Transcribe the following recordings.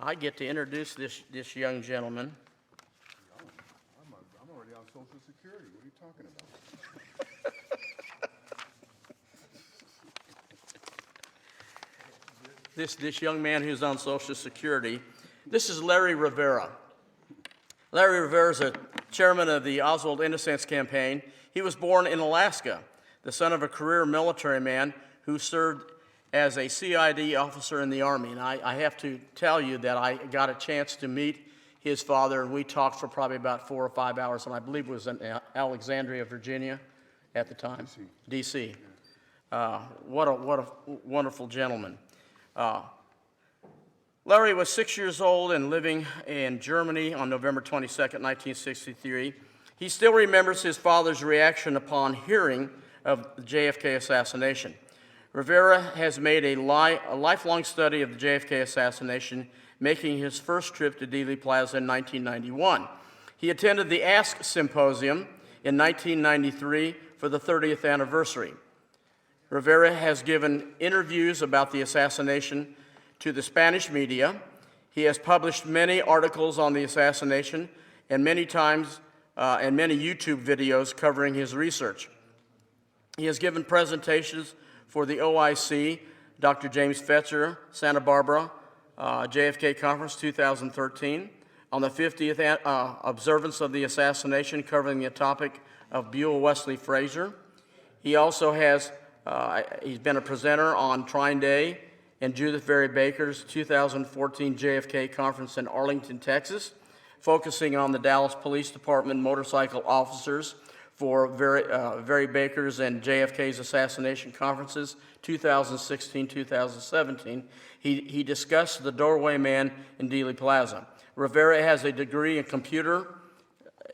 I get to introduce this young gentleman. I'm already on Social Security. What are you talking about? This young man who's on Social Security. This is Larry Rivera. Larry Rivera is a chairman of the Oswald Innocence Campaign. He was born in Alaska, the son of a career military man who served as a CID officer in the Army. And I have to tell you that I got a chance to meet his father, and we talked for probably about 4 or 5 hours, and I believe it was in Alexandria, Virginia at the time. D.C. What a wonderful gentleman. Larry was 6 years old and living in Germany on November 22nd, 1963. He still remembers his father's reaction upon hearing of the JFK assassination. Rivera has made a lifelong study of the JFK assassination, making his first trip to Dealey Plaza in 1991. He attended the Ask Symposium in 1993 for the 30th anniversary. Rivera has given interviews about the assassination to the Spanish media. He has published many articles on the assassination and many times and many YouTube videos covering his research. He has given presentations for the OIC, Dr. James Fetzer, Santa Barbara, JFK Conference 2013, on the 50th observance of the assassination, covering the topic of Buell Wesley Frazier. He also has he's been a presenter on Trine Day and Judith Vary Baker's 2014 JFK Conference in Arlington, Texas, focusing on the Dallas Police Department motorcycle officers for Vary Baker's and JFK's assassination conferences, 2016, 2017. He discussed the doorway man in Dealey Plaza. Rivera has a degree in computer,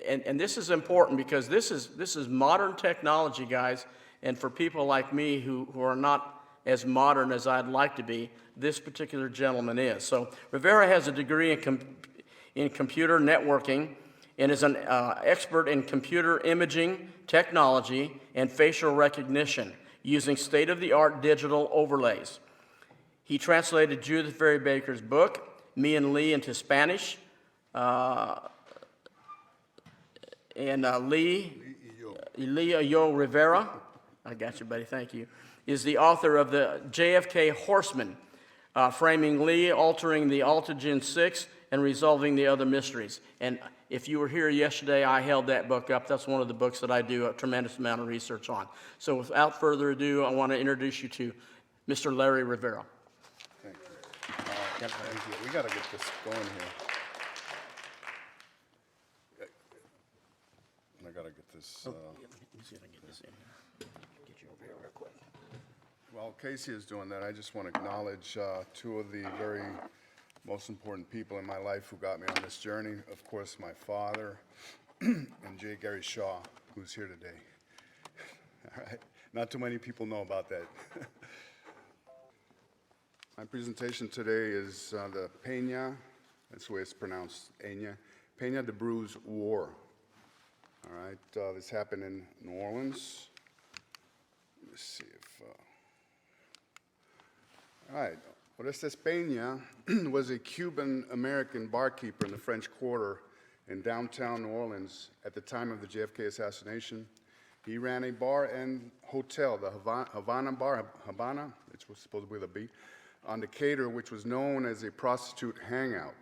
and this is important because this is modern technology, guys, and for people like me who are not as modern as I'd like to be, this particular gentleman is. So Rivera has a degree in computer networking and is an expert in computer imaging, technology, and facial recognition using state-of-the-art digital overlays. He translated Judith Vary Baker's book, Me and Lee, into Spanish, and Lee Yo Rivera, I got you, buddy, thank you, is the author of the JFK Horseman, framing Lee, altering the Altogen 6, and resolving the other mysteries. And if you were here yesterday, I held that book up. That's one of the books that I do a tremendous amount of research on. So without further ado, I want to introduce you to Mr. Larry Rivera. Thank you. Thank you. We got to get this going here. I got to get this. Let me see if I can get this in. Get you over here real quick. While Casey is doing that, I just want to acknowledge two of the very most important people in my life who got me on this journey. Of course, my father and J. Gary Shaw, who's here today. All right. Not too many people know about that. My presentation today is the Pena, that's the way it's pronounced, Pena de Brueys War. All right, this happened in New Orleans. Let's see if, all right, Orestes Pena was a Cuban-American barkeeper in the French Quarter in downtown New Orleans at the time of the JFK assassination. He ran a bar and hotel, the Havana Bar, Habana, which was supposed to be with a B, on Decatur, which was known as a prostitute hangout.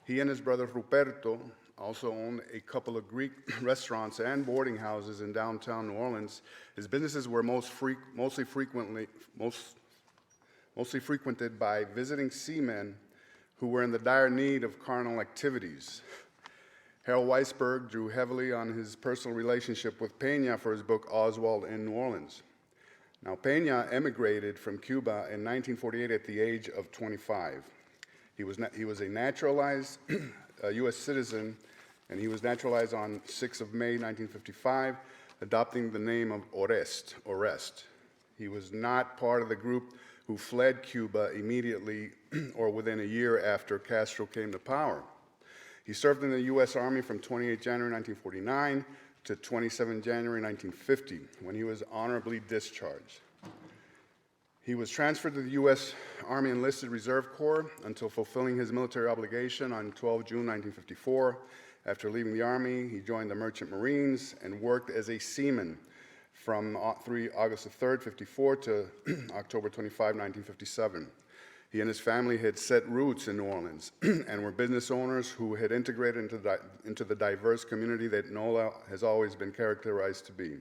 He and his brother Ruperto also owned a couple of Greek restaurants and boarding houses in downtown New Orleans. His businesses were mostly frequented by visiting seamen who were in the dire need of carnal activities. Harold Weisberg drew heavily on his personal relationship with Pena for his book Oswald in New Orleans. Now, Pena emigrated from Cuba in 1948 at the age of 25. He was a naturalized U.S. citizen, and he was naturalized on 6th of May, 1955, adopting the name of Orest. He was not part of the group who fled Cuba immediately or within a year after Castro came to power. He served in the U.S. Army from 28 January 1949 to 27 January 1950, when he was honorably discharged. He was transferred to the U.S. Army Enlisted Reserve Corps until fulfilling his military obligation on 12 June 1954. After leaving the Army, he joined the Merchant Marines and worked as a seaman from August 3, 1954 to October 25, 1957. He and his family had set roots in New Orleans and were business owners who had integrated into the diverse community that NOLA has always been characterized to be.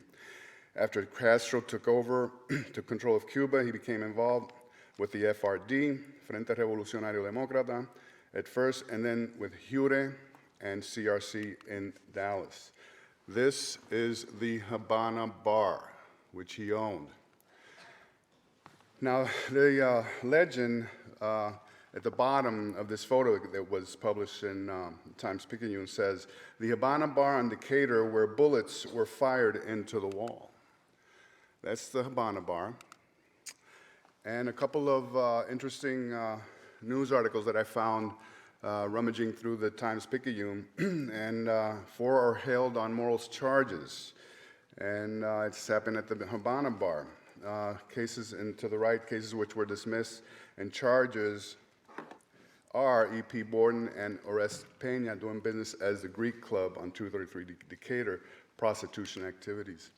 After Castro took over took control of Cuba, he became involved with the FRD, Frente Revolucionario Demócrata, at first, and then with Jure and CRC in Dallas. This is the Habana Bar, which he owned. Now, the legend at the bottom of this photo that was published in Times-Picayune says, "The Habana Bar on Decatur where bullets were fired into the wall." That's the Habana Bar. And a couple of interesting news articles that I found rummaging through the Times-Picayune, and 4 are held on morals charges. And it's happened at the Habana Bar. Cases, and to the right, cases which were dismissed, and charges are E.P. Borden and Orest Pena doing business as the Greek Club on 233 Decatur, prostitution activities.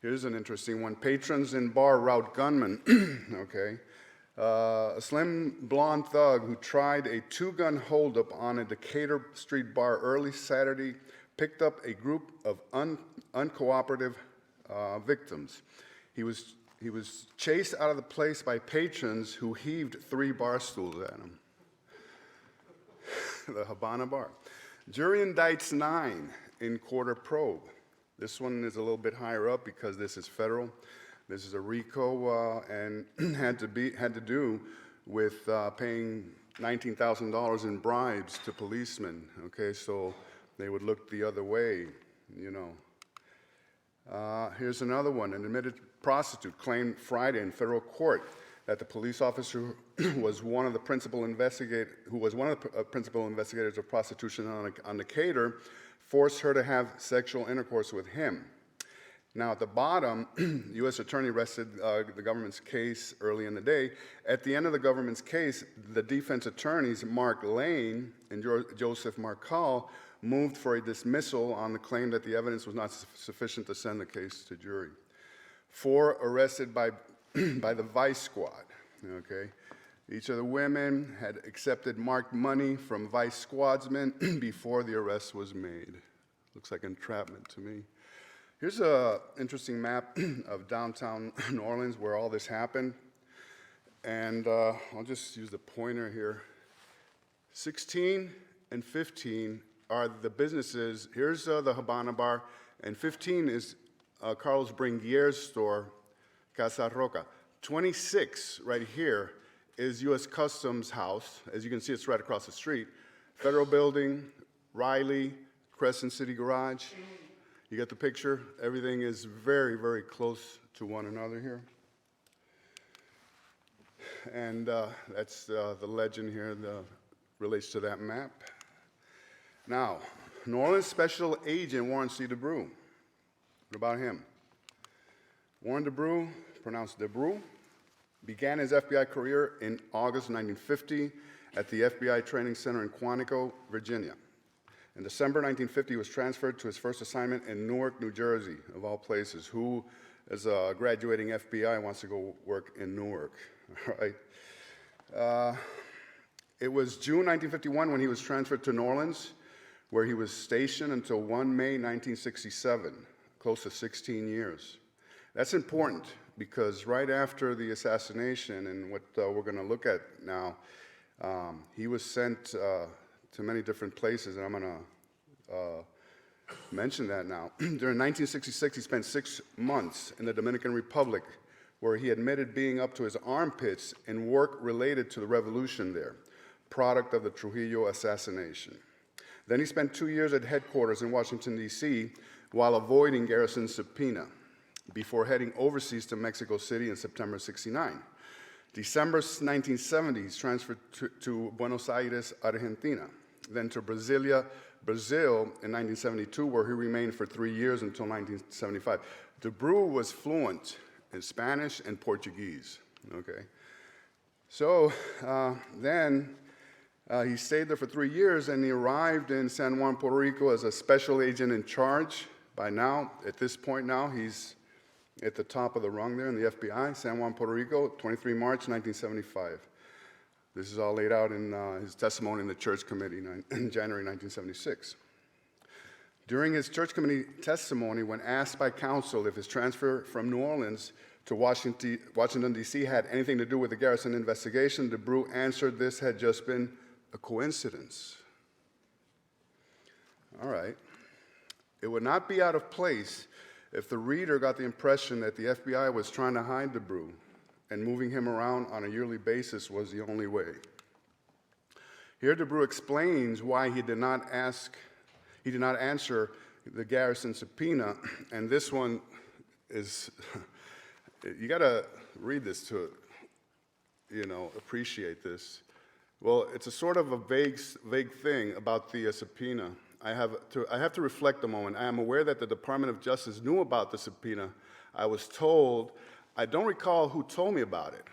Here's an interesting one. Patrons in bar rout gunman. Okay. A slim blonde thug who tried a 2-gun holdup on a Decatur street bar early Saturday picked up a group of uncooperative victims. He was chased out of the place by patrons who heaved 3 bar stools at him. The Habana Bar. Jury indicts 9 in quarter probe. This one is a little bit higher up because this is federal. This is a RICO and had to do with paying $19,000 in bribes to policemen. Okay, so they would look the other way, you know. Here's another one. An admitted prostitute claimed Friday in federal court that the police officer was one of the principal investigators of prostitution on Decatur, forced her to have sexual intercourse with him. Now, at the bottom, U.S. Attorney rested the government's case early in the day. At the end of the government's case, the defense attorneys, Mark Lane and Joseph Marcal, moved for a dismissal on the claim that the evidence was not sufficient to send the case to jury. 4 arrested by the Vice Squad, okay? Each of the women had accepted marked money from Vice Squadsmen before the arrest was made. Looks like entrapment to me. Here's an interesting map of downtown New Orleans where all this happened. And I'll just use the pointer here. 16 and 15 are the businesses. Here's the Habana Bar, and 15 is Carlos Bringier's store, Casa Roca. 26 right here is U.S. Customs House. As you can see, it's right across the street. Federal Building, Riley, Crescent City Garage. You get the picture? Everything is very, very close to one another here. And that's the legend here that relates to that map. Now, New Orleans Special Agent Warren C. DeBrew. What about him? Warren DeBrew, pronounced DeBrew, began his FBI career in August 1950 at the FBI Training Center in Quantico, Virginia. In December 1950, he was transferred to his first assignment in Newark, New Jersey, of all places. Who, as a graduating FBI, wants to go work in Newark, right? It was June 1951 when he was transferred to New Orleans, where he was stationed until 1 May 1967, close to 16 years. That's important because right after the assassination and what we're going to look at now, he was sent to many different places, and I'm going to mention that now. During 1966, he spent 6 months in the Dominican Republic, where he admitted being up to his armpits in work related to the revolution there, product of the Trujillo assassination. Then he spent 2 years at headquarters in Washington, D.C., while avoiding Garrison subpoena, before heading overseas to Mexico City in September '69. December 1970, he's transferred to Buenos Aires, Argentina, then to Brasilia, Brazil in 1972, where he remained for 3 years until 1975. DeBrew was fluent in Spanish and Portuguese, Okay. So then he stayed there for 3 years, and he arrived in San Juan, Puerto Rico as a special agent in charge. By now, at this point now, he's at the top of the rung there in the FBI, San Juan, Puerto Rico, 23 March 1975. This is all laid out in his testimony in the church committee in January 1976. During his church committee testimony, when asked by counsel if his transfer from New Orleans to Washington, D.C. had anything to do with the Garrison investigation, de Brueys answered this had just been a coincidence. All right. It would not be out of place if the reader got the impression that the FBI was trying to hide de Brueys and moving him around on a yearly basis was the only way. Here de Brueys explains why he did not answer the Garrison subpoena, and this one is, you gotta read this to, appreciate this. Well, it's a sort of a vague thing about the subpoena. I have to reflect a moment. I am aware that the Department of Justice knew about the subpoena. I was told, I don't recall who told me about it.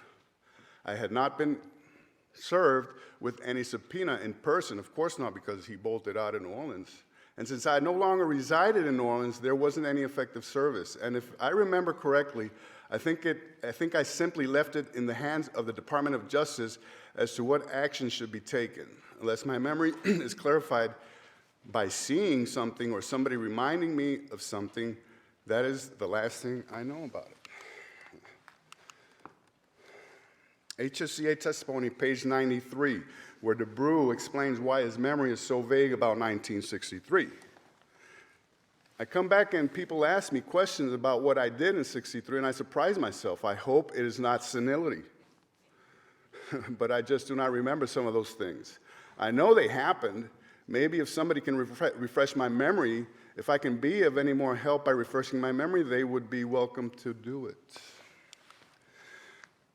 I had not been served with any subpoena in person, of course not, because he bolted out of New Orleans. And since I no longer resided in New Orleans, there wasn't any effective service. And if I remember correctly, I think I simply left it in the hands of the Department of Justice as to what action should be taken. Unless my memory is clarified by seeing something or somebody reminding me of something, that is the last thing I know about it. HSCA testimony, page 93, where de Brueys explains why his memory is so vague about 1963. I come back and people ask me questions about what I did in '63, and I surprise myself. I hope it is not senility. But I just do not remember some of those things. I know they happened. Maybe if somebody can refresh my memory, if I can be of any more help by refreshing my memory, they would be welcome to do it.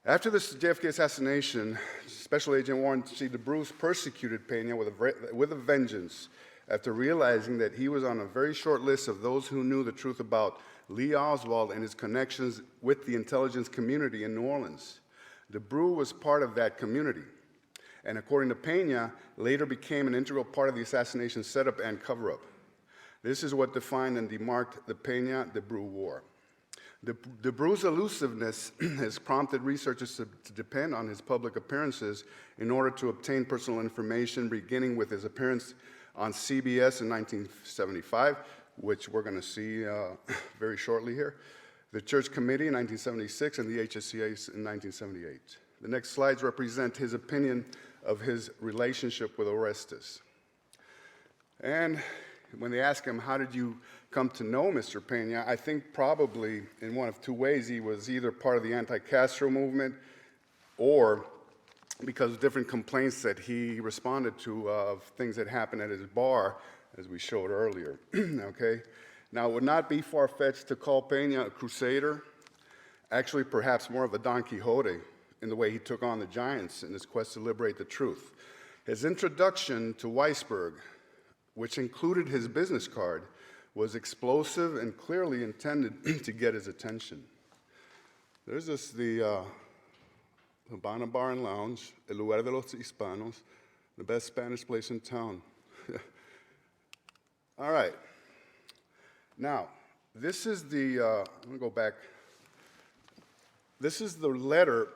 After the JFK assassination, Special Agent Warren C. de Brueys persecuted Pena with a vengeance after realizing that he was on a very short list of those who knew the truth about Lee Oswald and his connections with the intelligence community in New Orleans. De Brueys was part of that community, and according to Pena, later became an integral part of the assassination setup and cover-up. This is what defined and demarked the Pena de Brueys War. De Brueys' elusiveness has prompted researchers to depend on his public appearances in order to obtain personal information, beginning with his appearance on CBS in 1975, which we're going to see very shortly here, the Church Committee in 1976, and the HSCA in 1978. The next slides represent his opinion of his relationship with Orestes. And when they ask him, how did you come to know Mr. Pena, I think probably in one of two ways. He was either part of the anti-Castro movement or because of different complaints that he responded to of things that happened at his bar, as we showed earlier, okay? Now, it would not be far-fetched to call Pena a crusader, actually perhaps more of a Don Quixote in the way he took on the giants in his quest to liberate the truth. His introduction to Weisberg, which included his business card, was explosive and clearly intended to get his attention. There's this, the Habana Bar and Lounge, El Lugar de los Hispanos, the best Spanish place in town. All right. Now, this is the, I'm going to go back. This is the letter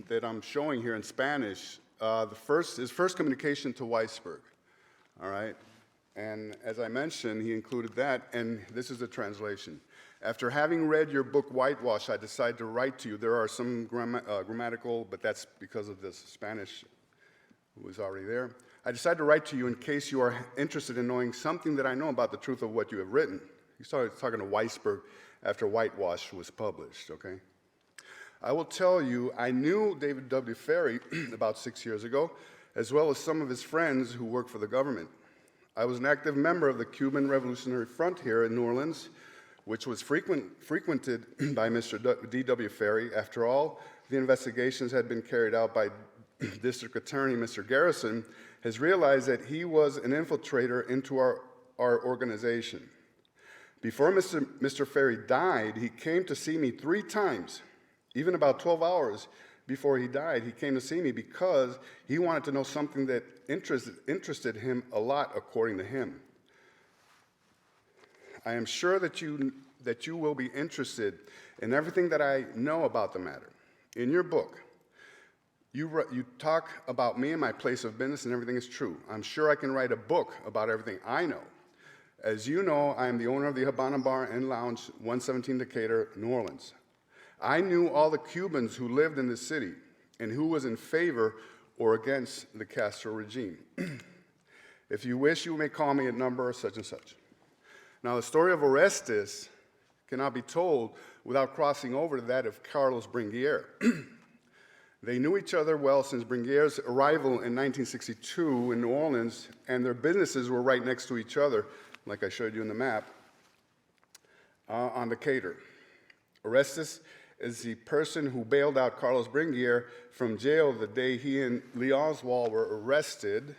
that I'm showing here in Spanish, his first communication to Weisberg, all right? And as I mentioned, he included that, and this is the translation. After having read your book, Whitewash, I decided to write to you. There are some grammatical, but that's because of this Spanish was already there. I decided to write to you in case you are interested in knowing something that I know about the truth of what you have written. He started talking to Weisberg after Whitewash was published, okay? I will tell you, I knew David W. Ferry about 6 years ago, as well as some of his friends who work for the government. I was an active member of the Cuban Revolutionary Front here in New Orleans, which was frequented by Mr. D.W. Ferry. After all, the investigations had been carried out by District Attorney Mr. Garrison, has realized that he was an infiltrator into our organization. Before Mr. Ferry died, he came to see me 3 times, even about 12 hours before he died, he came to see me because he wanted to know something that interested him a lot, according to him. I am sure that you will be interested in everything that I know about the matter. In your book, you talk about me and my place of business, and everything is true. I'm sure I can write a book about everything I know. As you know, I am the owner of the Habana Bar and Lounge, 117 Decatur, New Orleans. I knew all the Cubans who lived in the city and who was in favor or against the Castro regime. If you wish, you may call me at number such and such. Now, the story of Orestes cannot be told without crossing over to that of Carlos Bringuier. They knew each other well since Bringuier's arrival in 1962 in New Orleans, and their businesses were right next to each other, like I showed you in the map, on Decatur. Orestes is the person who bailed out Carlos Bringuier from jail the day he and Lee Oswald were arrested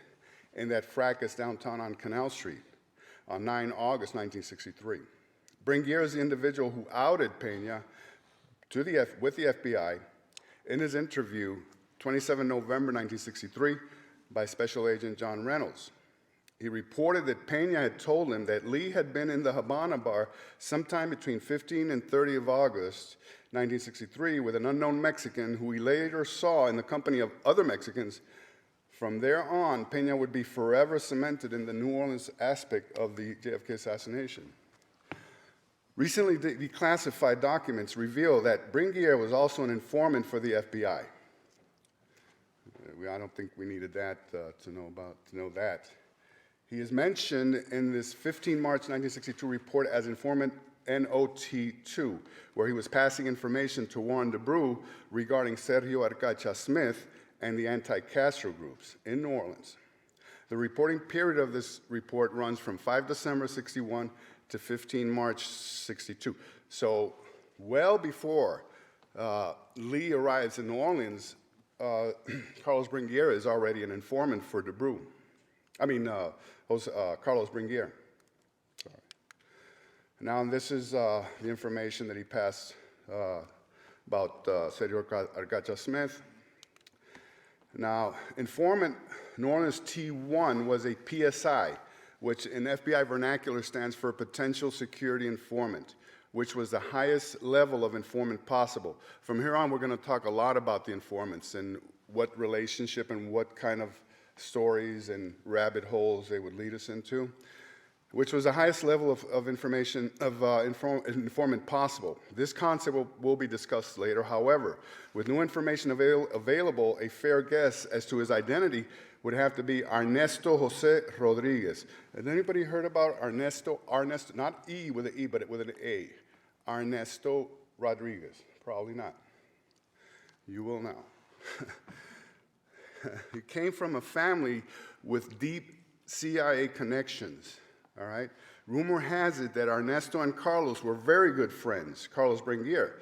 in that fracas downtown on Canal Street on 9 August 1963. Bringuier is the individual who outed Pena with the FBI in his interview 27 November 1963 by Special Agent John Reynolds. He reported that Pena had told him that Lee had been in the Habana Bar sometime between 15 and 30 of August 1963 with an unknown Mexican who he later saw in the company of other Mexicans. From there on, Pena would be forever cemented in the New Orleans aspect of the JFK assassination. Recently declassified documents reveal that Bringuier was also an informant for the FBI. I don't think we needed that to know that. He is mentioned in this 15 March 1962 report as informant NOT2, where he was passing information to Warren DeBrew regarding Sergio Arcacha Smith and the anti-Castro groups in New Orleans. The reporting period of this report runs from 5 December 61 to 15 March 62. So well before Lee arrives in New Orleans, Carlos Bringuier is already an informant for DeBrew. Carlos Bringuier. Sorry. Now this is the information that he passed about Sergio Arcacha Smith. Now, informant New Orleans T1 was a PSI, which in FBI vernacular stands for Potential Security Informant, which was the highest level of informant possible. From here on, we're going to talk a lot about the informants and what relationship and what kind of stories and rabbit holes they would lead us into, which was the highest level of informant possible. This concept will be discussed later. However, with new information available, a fair guess as to his identity would have to be Ernesto Jose Rodriguez. Has anybody heard about Ernesto, not E with an E, but with an A? Ernesto Rodriguez. Probably not. You will now. He came from a family with deep CIA connections, all right? Rumor has it that Ernesto and Carlos were very good friends, Carlos Bringuier,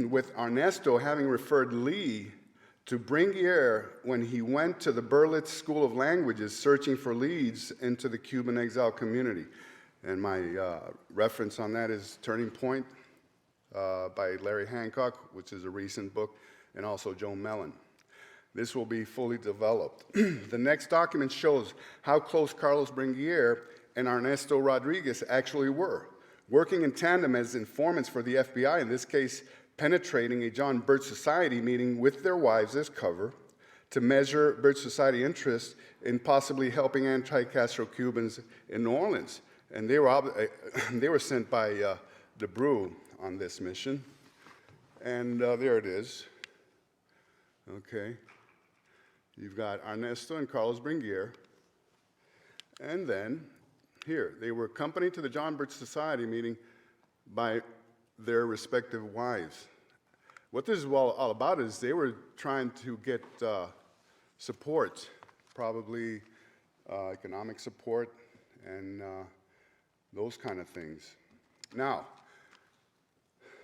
with Ernesto having referred Lee to Bringuier when he went to the Berlitz School of Languages searching for leads into the Cuban exile community. And my reference on that is Turning Point by Larry Hancock, which is a recent book, and also Joe Mellon. This will be fully developed. The next document shows how close Carlos Bringuier and Ernesto Rodriguez actually were, working in tandem as informants for the FBI, in this case, penetrating a John Birch Society meeting with their wives as cover to measure Birch Society interest in possibly helping anti-Castro Cubans in New Orleans. And they were sent by DeBrew on this mission. And there it is. Okay. You've got Ernesto and Carlos Bringuier. And then, here, they were accompanied to the John Birch Society meeting by their respective wives. What this is all about is they were trying to get support, probably economic support and those kind of things. Now,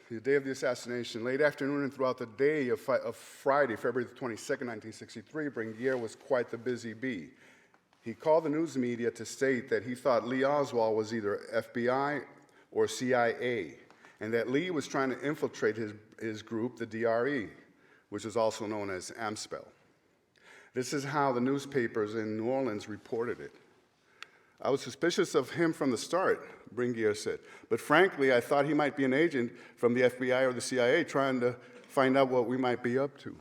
the day of the assassination, late afternoon and throughout the day of Friday, February the 22nd, 1963, Bringuier was quite the busy bee. He called the news media to state that he thought Lee Oswald was either FBI or CIA, and that Lee was trying to infiltrate his group, the DRE, which is also known as Amspel. This is how the newspapers in New Orleans reported it. I was suspicious of him from the start, Bringuier said, but frankly, I thought he might be an agent from the FBI or the CIA trying to find out what we might be up to.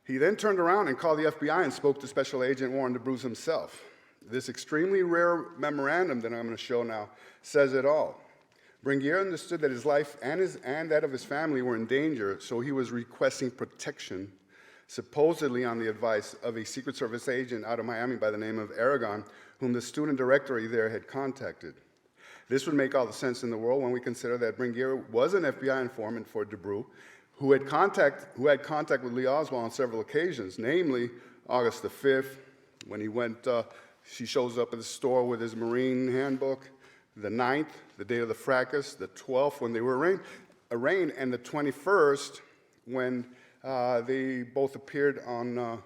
He then turned around and called the FBI and spoke to Special Agent Warren de Brueys himself. This extremely rare memorandum that I'm going to show now says it all. Bringuier understood that his life and that of his family were in danger, so he was requesting protection, supposedly on the advice of a Secret Service agent out of Miami by the name of Aragon, whom the student directory there had contacted. This would make all the sense in the world when we consider that Bringuier was an FBI informant for de Brueys, who had contact with Lee Oswald on several occasions, namely August the 5th, when she shows up at the store with his Marine handbook, the 9th, the day of the fracas, the 12th, when they were arraigned, and the 21st, when they both appeared on,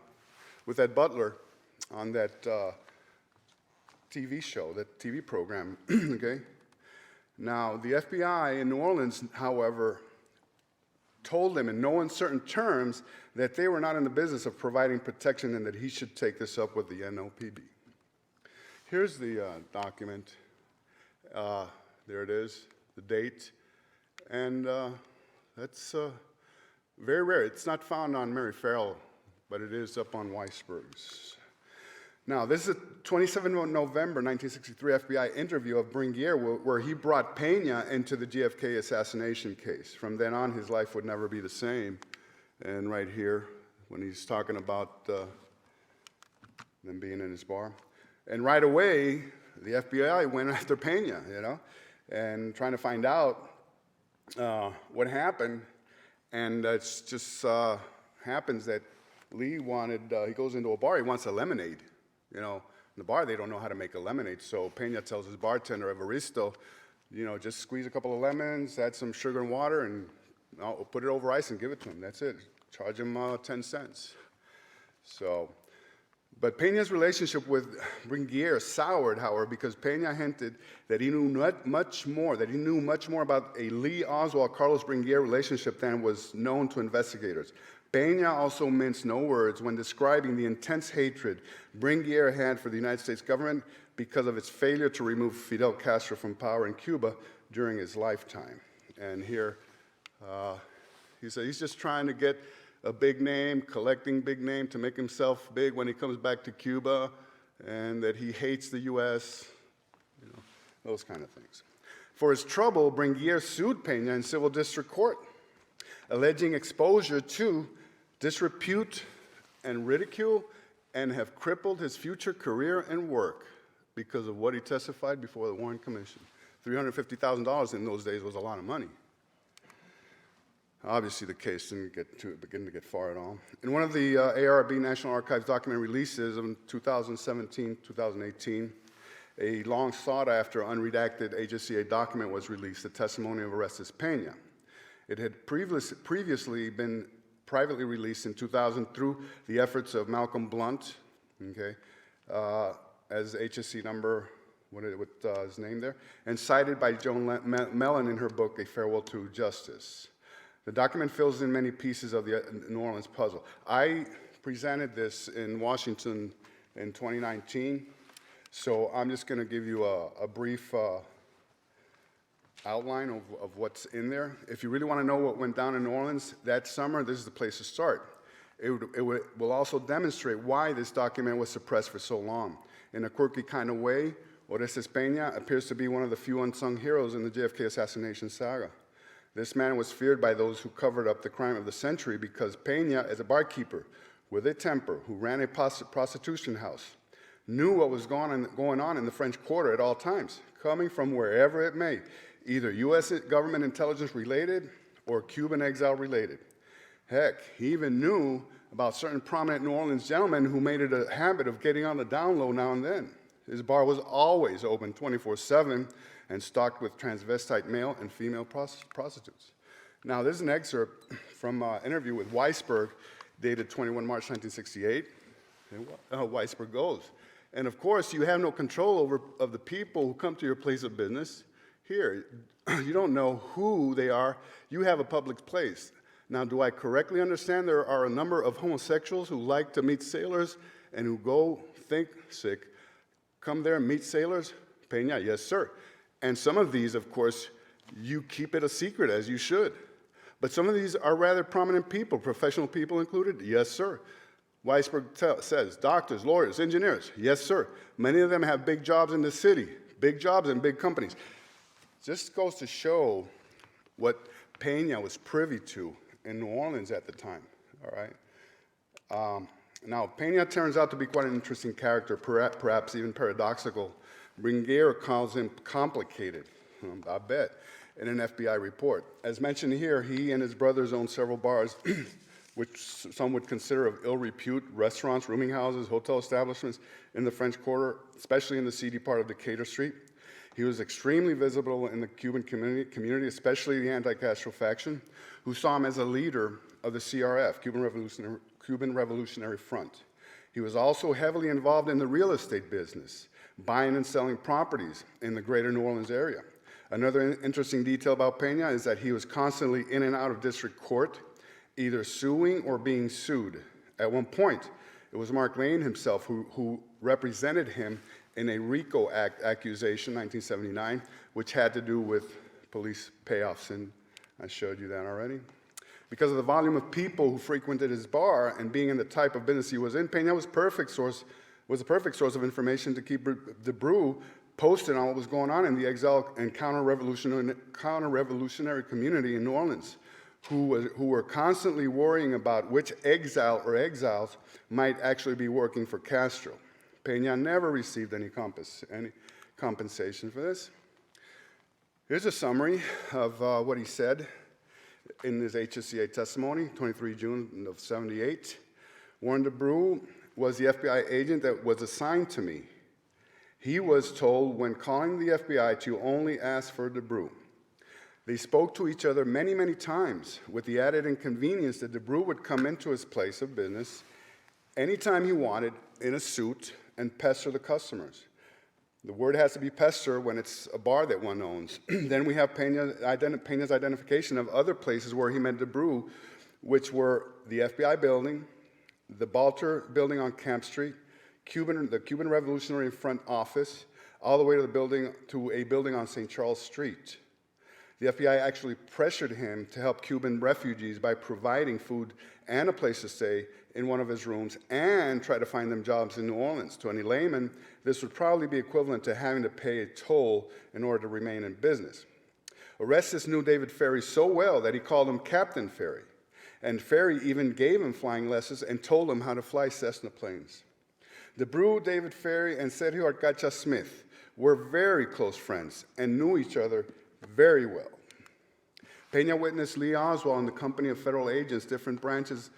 with Ed Butler on that TV show, that TV program, okay? Now, the FBI in New Orleans, however, told him in no uncertain terms that they were not in the business of providing protection and that he should take this up with the NOPD. Here's the document. There it is, the date. And that's very rare. It's not found on Mary Farrell, but it is up on Weisberg's. Now, this is a 27 November 1963 FBI interview of Bringuier where he brought Pena into the JFK assassination case. From then on, his life would never be the same. And right here, when he's talking about them being in his bar. And right away, the FBI went after Pena, and trying to find out what happened. And it's just happens that Lee he goes into a bar, he wants a lemonade. In the bar, they don't know how to make a lemonade, so Pena tells his bartender, Evaristo, just squeeze a couple of lemons, add some sugar and water, and I'll put it over ice and give it to him. That's it. Charge him 10 cents. But Pena's relationship with Bringuier soured, however, because Pena hinted that he knew much more about a Lee Oswald-Carlos Bringuier relationship than was known to investigators. Pena also minced no words when describing the intense hatred Bringuier had for the United States government because of its failure to remove Fidel Castro from power in Cuba during his lifetime. And here, he said he's just trying to get a big name, collecting big name to make himself big when he comes back to Cuba, and that he hates the U.S., those kind of things. For his trouble, Bringuier sued Pena in civil district court, alleging exposure to disrepute and ridicule and have crippled his future career and work because of what he testified before the Warren Commission. $350,000 in those days was a lot of money. Obviously, the case didn't begin to get far at all. In one of the ARB National Archives document releases in 2017, 2018, a long sought-after unredacted HSCA document was released, the testimony of Orestes Pena. It had previously been privately released in 2000 through the efforts of Malcolm Blunt, as HSC number, with his name there, and cited by Joan Mellon in her book, A Farewell to Justice. The document fills in many pieces of the New Orleans puzzle. I presented this in Washington in 2019, so I'm just going to give you a brief outline of what's in there. If you really want to know what went down in New Orleans that summer, this is the place to start. It will also demonstrate why this document was suppressed for so long. In a quirky kind of way, Orestes Pena appears to be one of the few unsung heroes in the JFK assassination saga. This man was feared by those who covered up the crime of the century because Pena, as a barkeeper with a temper who ran a prostitution house, knew what was going on in the French Quarter at all times, coming from wherever it may, either U.S. government intelligence related or Cuban exile related. Heck, he even knew about certain prominent New Orleans gentlemen who made it a habit of getting on the down low now and then. His bar was always open 24/7 and stocked with transvestite male and female prostitutes. Now, this is an excerpt from an interview with Weisberg, dated 21 March 1968. Weisberg goes, and of course, you have no control of the people who come to your place of business. Here, you don't know who they are. You have a public place. Now, do I correctly understand there are a number of homosexuals who like to meet sailors and who go think sick, come there and meet sailors? Pena, yes, sir. And some of these, of course, you keep it a secret, as you should. But some of these are rather prominent people, professional people included? Yes, sir. Weisberg says, doctors, lawyers, engineers? Yes, sir. Many of them have big jobs in the city, big jobs in big companies. Just goes to show what Pena was privy to in New Orleans at the time, all right? Now, Pena turns out to be quite an interesting character, perhaps even paradoxical. Bringuier calls him complicated, I bet, in an FBI report. As mentioned here, he and his brothers owned several bars, which some would consider of ill repute, restaurants, rooming houses, hotel establishments in the French Quarter, especially in the seedy part of Decatur Street. He was extremely visible in the Cuban community, especially the anti-Castro faction, who saw him as a leader of the CRF, Cuban Revolutionary Front. He was also heavily involved in the real estate business, buying and selling properties in the greater New Orleans area. Another interesting detail about Pena is that he was constantly in and out of district court, either suing or being sued. At one point, it was Mark Lane himself who represented him in a RICO Act accusation, 1979, which had to do with police payoffs, and I showed you that already. Because of the volume of people who frequented his bar and being in the type of business he was in, Pena was a perfect source of information to keep De Brueys posted on what was going on in the exile and counter-revolutionary community in New Orleans, who were constantly worrying about which exile or exiles might actually be working for Castro. Pena never received any compensation for this. Here's a summary of what he said in his HSCA testimony, 23 June of '78. Warren De Brueys was the FBI agent that was assigned to me. He was told when calling the FBI to only ask for De Brueys. They spoke to each other many, many times with the added inconvenience that De Brueys would come into his place of business anytime he wanted in a suit and pester the customers. The word has to be pester when it's a bar that one owns. Then we have Pena's identification of other places where he met De Brueys, which were the FBI building, the Balter building on Camp Street, the Cuban Revolutionary Front office, all the way to a building on St. Charles Street. The FBI actually pressured him to help Cuban refugees by providing food and a place to stay in one of his rooms and try to find them jobs in New Orleans. To any layman, this would probably be equivalent to having to pay a toll in order to remain in business. Orestes knew David Ferry so well that he called him Captain Ferry, and Ferry even gave him flying lessons and told him how to fly Cessna planes. De Brueys, David Ferry, and Sergio Arcacha Smith were very close friends and knew each other very well. Pena witnessed Lee Oswald in the company of federal agents, different branches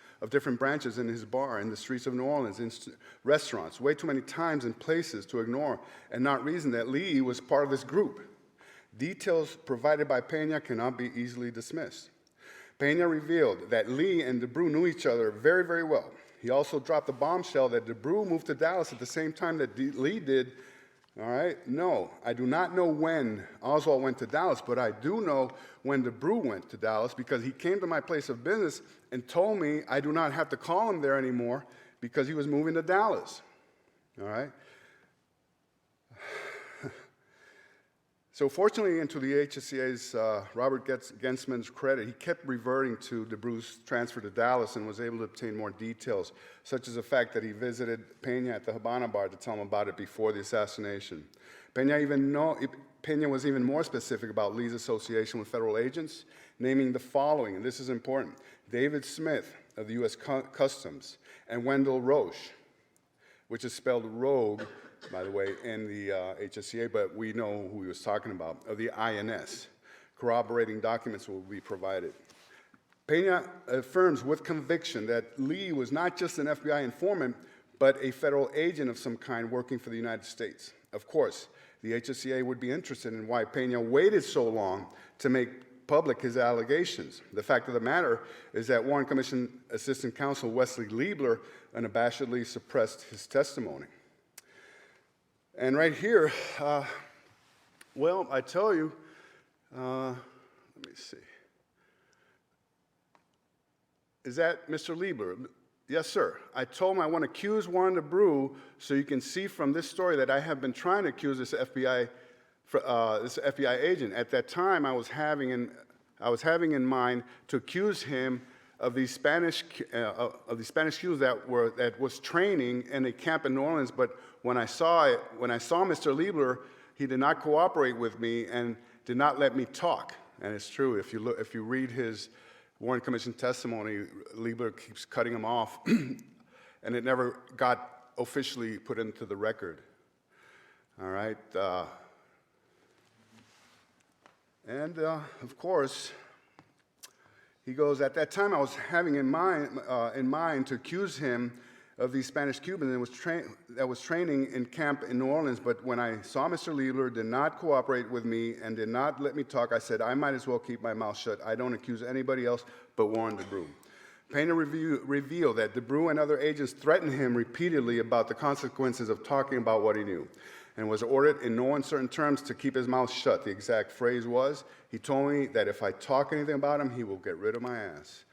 in his bar, in the streets of New Orleans, in restaurants, way too many times in places to ignore and not reason that Lee was part of this group. Details provided by Pena cannot be easily dismissed. Pena revealed that Lee and De Brueys knew each other very, very well. He also dropped the bombshell that De Brueys moved to Dallas at the same time that Lee did. All right? No, I do not know when Oswald went to Dallas, but I do know when De Brueys went to Dallas because he came to my place of business and told me I do not have to call him there anymore because he was moving to Dallas. All right? So fortunately, and to the HSCA's Robert Gensman's credit, he kept reverting to De Brueys' transfer to Dallas and was able to obtain more details, such as the fact that he visited Pena at the Habana bar to tell him about it before the assassination. Pena was even more specific about Lee's association with federal agents, naming the following, and this is important: David Smith of the U.S. Customs and Wendell Roche, which is spelled Rogue, by the way, in the HSCA, but we know who he was talking about, of the INS. Corroborating documents will be provided. Pena affirms with conviction that Lee was not just an FBI informant, but a federal agent of some kind working for the United States. Of course, the HSCA would be interested in why Pena waited so long to make public his allegations. The fact of the matter is that Warren Commission Assistant Counsel Wesley Liebler unabashedly suppressed his testimony. And right here, well, I tell you, let me see. is that Mr. Liebler? Yes, sir. I told him I want to accuse Warren DeBrew so you can see from this story that I have been trying to accuse this FBI agent. At that time, I was having in mind to accuse him of these Spanish Cubans that was training in a camp in New Orleans. But when I saw Mr. Liebler, he did not cooperate with me and did not let me talk. And it's true. If you read his Warren Commission testimony, Liebler keeps cutting him off, and it never got officially put into the record. All right. Of course, he goes, at that time I was having in mind to accuse him of these Spanish Cubans that was training in camp in New Orleans, but when I saw Mr. Liebler did not cooperate with me and did not let me talk, I said, I might as well keep my mouth shut. I don't accuse anybody else but Warren DeBrew. Pena revealed that DeBrew and other agents threatened him repeatedly about the consequences of talking about what he knew, and was ordered in no uncertain terms to keep his mouth shut. The exact phrase was, he told me that if I talk anything about him, he will get rid of my ass.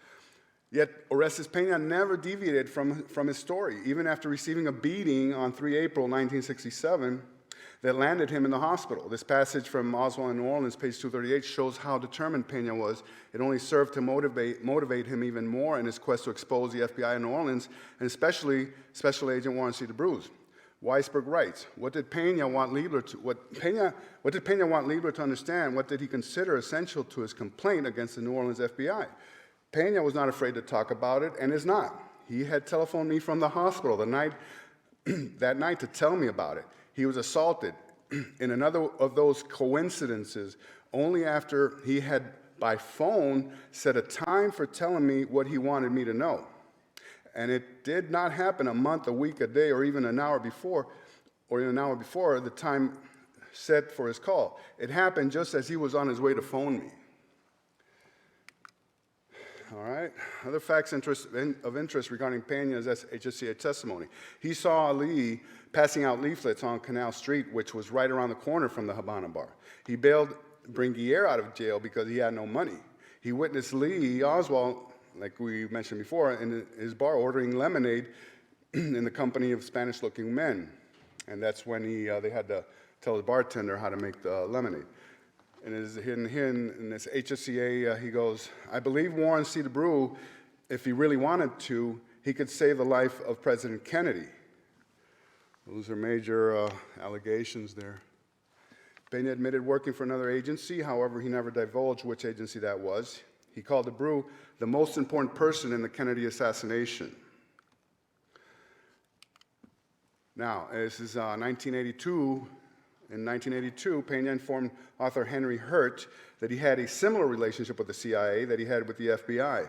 Yet Orestes Pena never deviated from his story, even after receiving a beating on 3 April 1967 that landed him in the hospital. This passage from Oswald in New Orleans, page 238, shows how determined Pena was. It only served to motivate him even more in his quest to expose the FBI in New Orleans, and especially Special Agent Warren C. DeBruy. Weisberg writes, what did Pena want Liebler to understand? What did he consider essential to his complaint against the New Orleans FBI? Pena was not afraid to talk about it, and is not. He had telephoned me from the hospital that night to tell me about it. He was assaulted in another of those coincidences only after he had, by phone, set a time for telling me what he wanted me to know. And it did not happen a month, a week, a day, or even an hour before the time set for his call. It happened just as he was on his way to phone me. All right. Other facts of interest regarding Pena's HSCA testimony. He saw Ali passing out leaflets on Canal Street, which was right around the corner from the Havana bar. He bailed Bringuier out of jail because he had no money. He witnessed Lee Oswald, like we mentioned before, in his bar ordering lemonade in the company of Spanish-looking men. And that's when they had to tell the bartender how to make the lemonade. And in this HSCA, he goes, I believe Warren C. DeBrew, if he really wanted to, he could save the life of President Kennedy. Those are major allegations there. Pena admitted working for another agency. However, he never divulged which agency that was. He called DeBrew the most important person in the Kennedy assassination. Now, this is 1982. In 1982, Pena informed author Henry Hurt that he had a similar relationship with the CIA that he had with the FBI.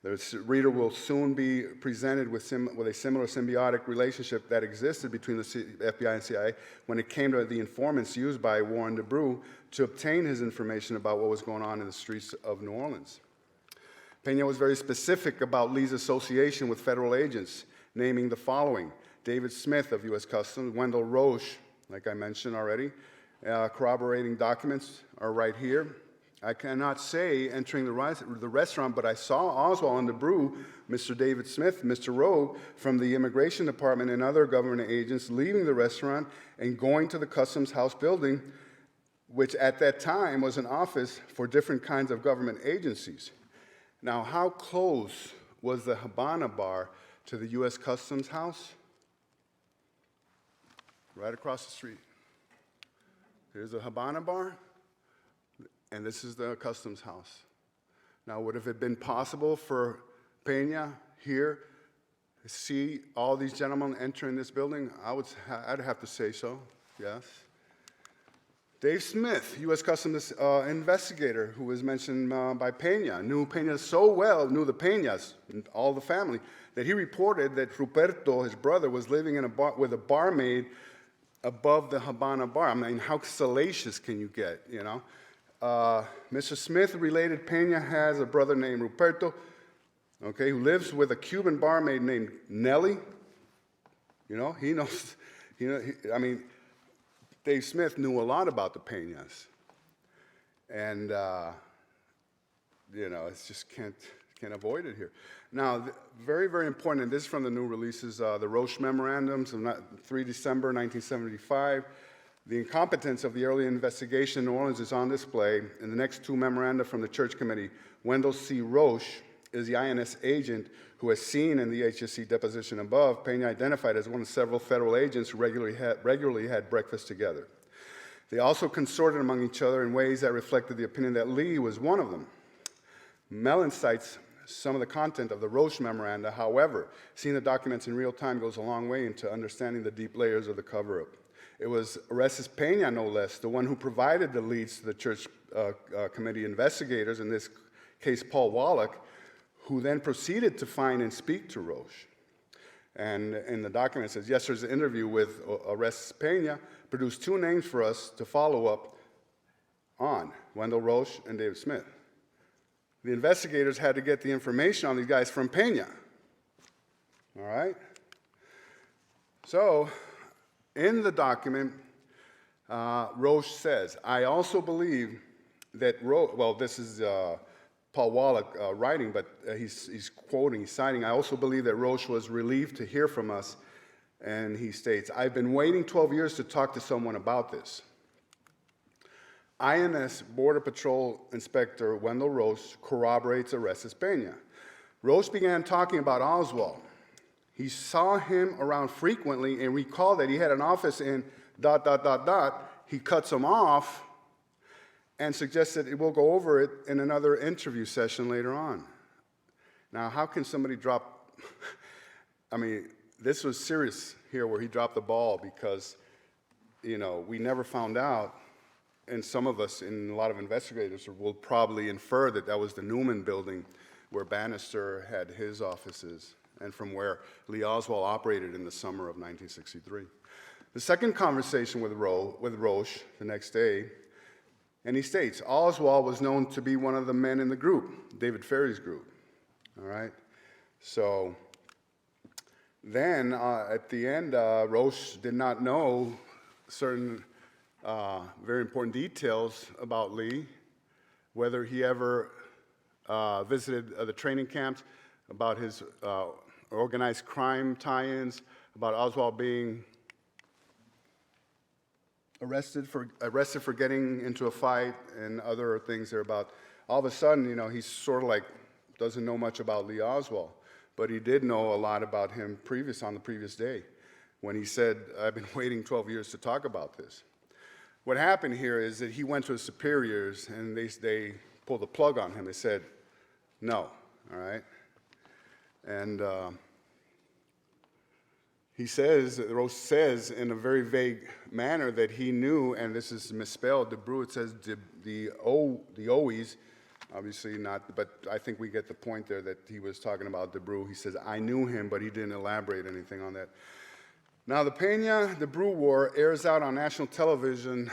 The reader will soon be presented with a similar symbiotic relationship that existed between the FBI and CIA when it came to the informants used by Warren DeBrew to obtain his information about what was going on in the streets of New Orleans. Pena was very specific about Lee's association with federal agents, naming the following: David Smith of U.S. Customs, Wendell Roche, like I mentioned already. Corroborating documents are right here. I cannot say entering the restaurant, but I saw Oswald and DeBrew, Mr. David Smith, Mr. Rowe from the Immigration Department and other government agents leaving the restaurant and going to the Customs House building, which at that time was an office for different kinds of government agencies. Now, how close was the Havana bar to the U.S. Customs House? Right across the street. Here's the Havana bar, and this is the Customs House. Now, would it have been possible for Pena here to see all these gentlemen entering this building? I'd have to say so, yes. Dave Smith, U.S. Customs investigator, who was mentioned by Pena, knew Pena so well, knew the Penas, and all the family, that he reported that Ruperto, his brother, was living in a bar with a barmaid above the Havana bar. I mean, how salacious can you get, you know? Mr. Smith related Pena has a brother named Ruperto, okay, who lives with a Cuban barmaid named Nellie. You know, he knows, Dave Smith knew a lot about the Penas. And, it's just can't Can't avoid it here. Now, very, very important, and this is from the new releases, the Roche Memorandums of 3 December 1975. The incompetence of the early investigation in New Orleans is on display. In the next two memoranda from the Church Committee, Wendell C. Roche is the INS agent who, as seen in the HSC deposition above, Pena identified as one of several federal agents who regularly had breakfast together. They also consorted among each other in ways that reflected the opinion that Lee was one of them. Mellon cites some of the content of the Roche memoranda. However, seeing the documents in real time goes a long way into understanding the deep layers of the cover-up. It was Orestes Pena, no less, the one who provided the leads to the Church Committee investigators, in this case Paul Wallach, who then proceeded to find and speak to Roche. And in the document it says, yesterday's interview with Orestes Pena produced two names for us to follow up on, Wendell Roche and David Smith. The investigators had to get the information on these guys from Pena. All right? So, in the document, Roche says, I also believe that this is Paul Wallach writing, but he's quoting, he's citing, I also believe that Roche was relieved to hear from us, and he states, I've been waiting 12 years to talk to someone about this. INS Border Patrol Inspector Wendell Roche corroborates Orestes Pena. Roche began talking about Oswald. He saw him around frequently and recalled that he had an office in ... He cuts him off and suggested we'll go over it in another interview session later on. Now, how can somebody drop... I mean, this was serious here where he dropped the ball because, you know, we never found out. And some of us, and a lot of investigators, will probably infer that that was the Newman building where Bannister had his offices and from where Lee Oswald operated in the summer of 1963. The second conversation with Roche the next day, and he states, Oswald was known to be one of the men in the group, David Ferry's group, all right? So then at the end, Roche did not know certain very important details about Lee, whether he ever visited the training camps, about his organized crime tie-ins, about Oswald being arrested for getting into a fight, and other things there about. All of a sudden, you know, he's sort of like doesn't know much about Lee Oswald, but he did know a lot about him on the previous day when he said, I've been waiting 12 years to talk about this. What happened here is that he went to his superiors and they pulled the plug on him. They said, no, all right? And Roche says in a very vague manner that he knew, and this is misspelled, de Brueys, it says the O's, obviously not, but I think we get the point there that he was talking about de Brueys. He says, I knew him, but he didn't elaborate anything on that. Now, the Pena de Brueys War airs out on national television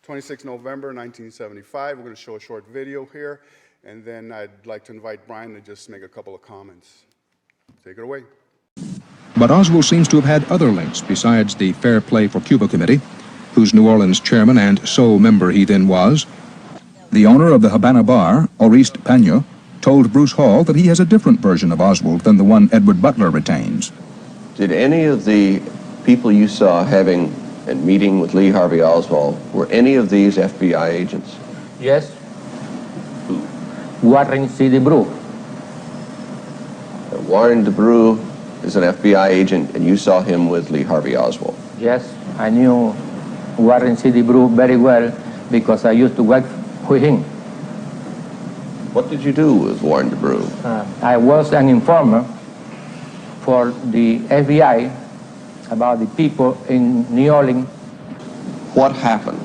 26 November 1975. We're going to show a short video here, and then I'd like to invite Brian to just make a couple of comments. Take it away. But Oswald seems to have had other links besides the Fair Play for Cuba Committee, whose New Orleans chairman and sole member he then was. The owner of the Havana bar, Oreste Pena, told Bruce Hall that he has a different version of Oswald than the one Edward Butler retains. Did any of the people you saw having a meeting with Lee Harvey Oswald, were any of these FBI agents? Yes. Who? Warren C. de Brueys. Warren de Brueys is an FBI agent, and you saw him with Lee Harvey Oswald? Yes, I knew Warren C. de Brueys very well because I used to work with him. What did you do with Warren de Brueys? I was an informer for the FBI about the people in New Orleans. What happened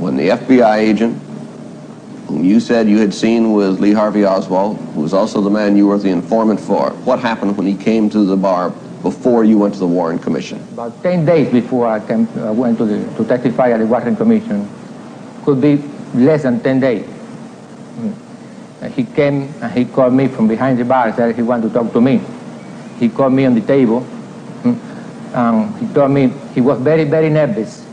when the FBI agent, whom you said you had seen with Lee Harvey Oswald, who was also the man you were the informant for, what happened when he came to the bar before you went to the Warren Commission? About 10 days before I went to testify at the Warren Commission, could be less than 10 days. He came and he called me from behind the bar and said he wanted to talk to me. He called me on the table, and he told me he was very, very nervous,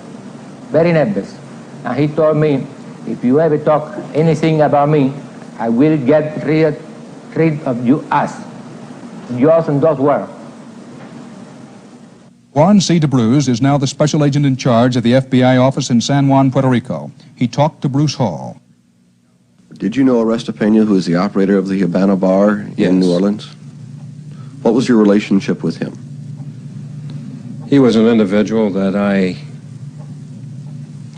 And he told me, if you ever talk anything about me, I will get rid treat of you us. Yours and those were. Warren C. de Brueys is now the special agent in charge of the FBI office in San Juan, Puerto Rico. He talked to Bruce Hall. Did you know Oreste Pena, who is the operator of the Havana Bar Yes. in New Orleans? What was your relationship with him? He was an individual that I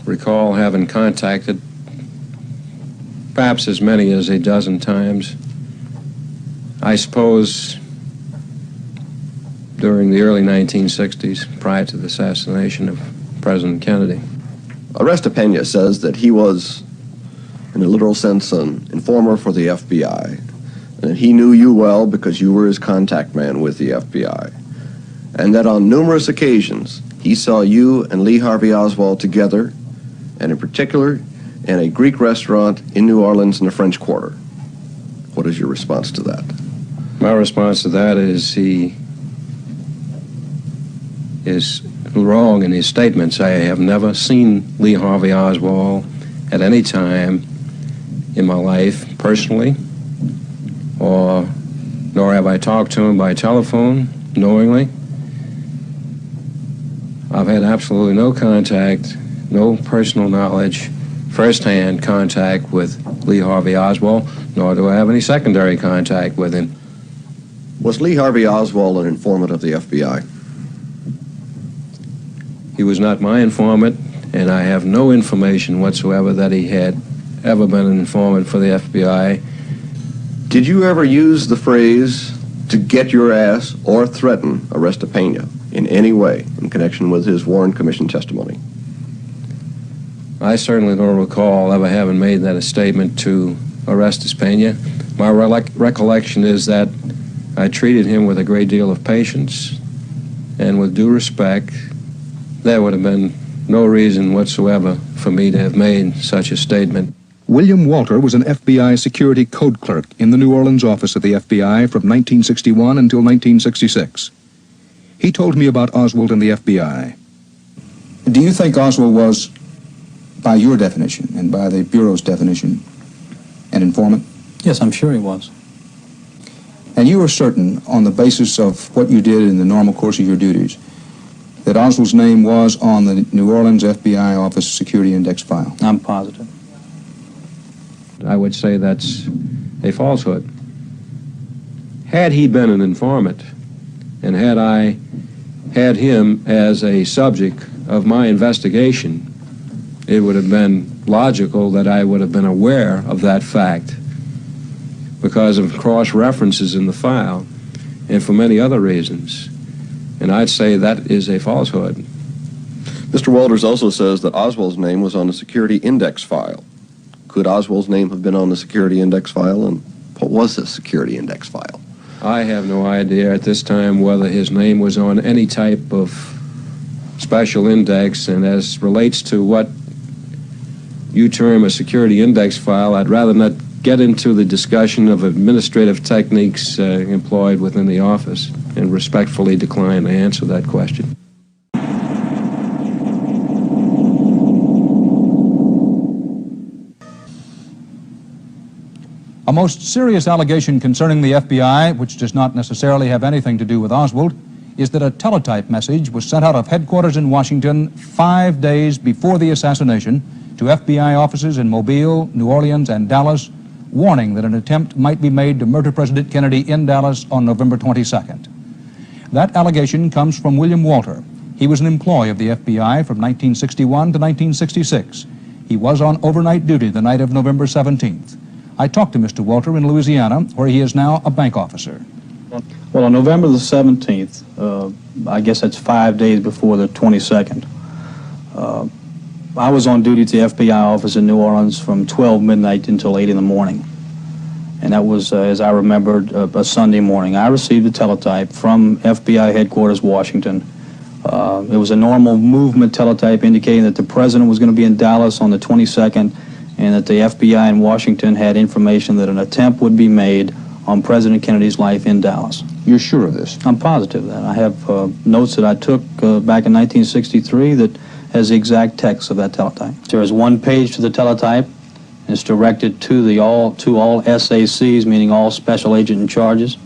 recall having contacted perhaps as many as a dozen times. I suppose during the early 1960s, prior to the assassination of President Kennedy. Oreste Pena says that he was, in a literal sense, an informer for the FBI, and that he knew you well because you were his contact man with the FBI, and that on numerous occasions he saw you and Lee Harvey Oswald together, and in particular in a Greek restaurant in New Orleans in the French Quarter. What is your response to that? My response to that is he is wrong in his statements. I have never seen Lee Harvey Oswald at any time in my life personally, nor have I talked to him by telephone knowingly. I've had absolutely no contact, no personal knowledge, first-hand contact with Lee Harvey Oswald, nor do I have any secondary contact with him. Was Lee Harvey Oswald an informant of the FBI? He was not my informant, and I have no information whatsoever that he had ever been an informant for the FBI. Did you ever use the phrase to get your ass or threaten Oreste Pena in any way in connection with his Warren Commission testimony? I certainly don't recall ever having made that a statement to Oreste Pena. My recollection is that I treated him with a great deal of patience and with due respect. There would have been no reason whatsoever for me to have made such a statement. William Walter was an FBI security code clerk in the New Orleans office of the FBI from 1961 until 1966. He told me about Oswald and the FBI. Do you think Oswald was, by your definition and by the Bureau's definition, an informant? Yes, I'm sure he was. And you are certain, on the basis of what you did in the normal course of your duties, that Oswald's name was on the New Orleans FBI office security index file? I'm positive. I would say that's a falsehood. Had he been an informant, and had I had him as a subject of my investigation, it would have been logical that I would have been aware of that fact because of cross-references in the file and for many other reasons. And I'd say that is a falsehood. Mr. Walters also says that Oswald's name was on the security index file. Could Oswald's name have been on the security index file, and what was the security index file? I have no idea at this time whether his name was on any type of special index, and as relates to what you term a security index file, I'd rather not get into the discussion of administrative techniques employed within the office and respectfully decline to answer that question. A most serious allegation concerning the FBI, which does not necessarily have anything to do with Oswald, is that a teletype message was sent out of headquarters in Washington 5 days before the assassination to FBI offices in Mobile, New Orleans, and Dallas, warning that an attempt might be made to murder President Kennedy in Dallas on November 22nd. That allegation comes from William Walter. He was an employee of the FBI from 1961 to 1966. He was on overnight duty the night of November 17th. I talked to Mr. Walter in Louisiana, where he is now a bank officer. Well, on November the 17th, I guess that's 5 days before the 22nd, I was on duty at the FBI office in New Orleans from 12 midnight until 8 in the morning. And that was, as I remembered, a Sunday morning. I received a teletype from FBI headquarters, Washington. It was a normal movement teletype indicating that the president was going to be in Dallas on the 22nd, and that the FBI in Washington had information that an attempt would be made on President Kennedy's life in Dallas. You're sure of this? I'm positive of that. I have notes that I took back in 1963 that has the exact text of that teletype. There is one page to the teletype, It's directed to all SACs, meaning all special agent in charges,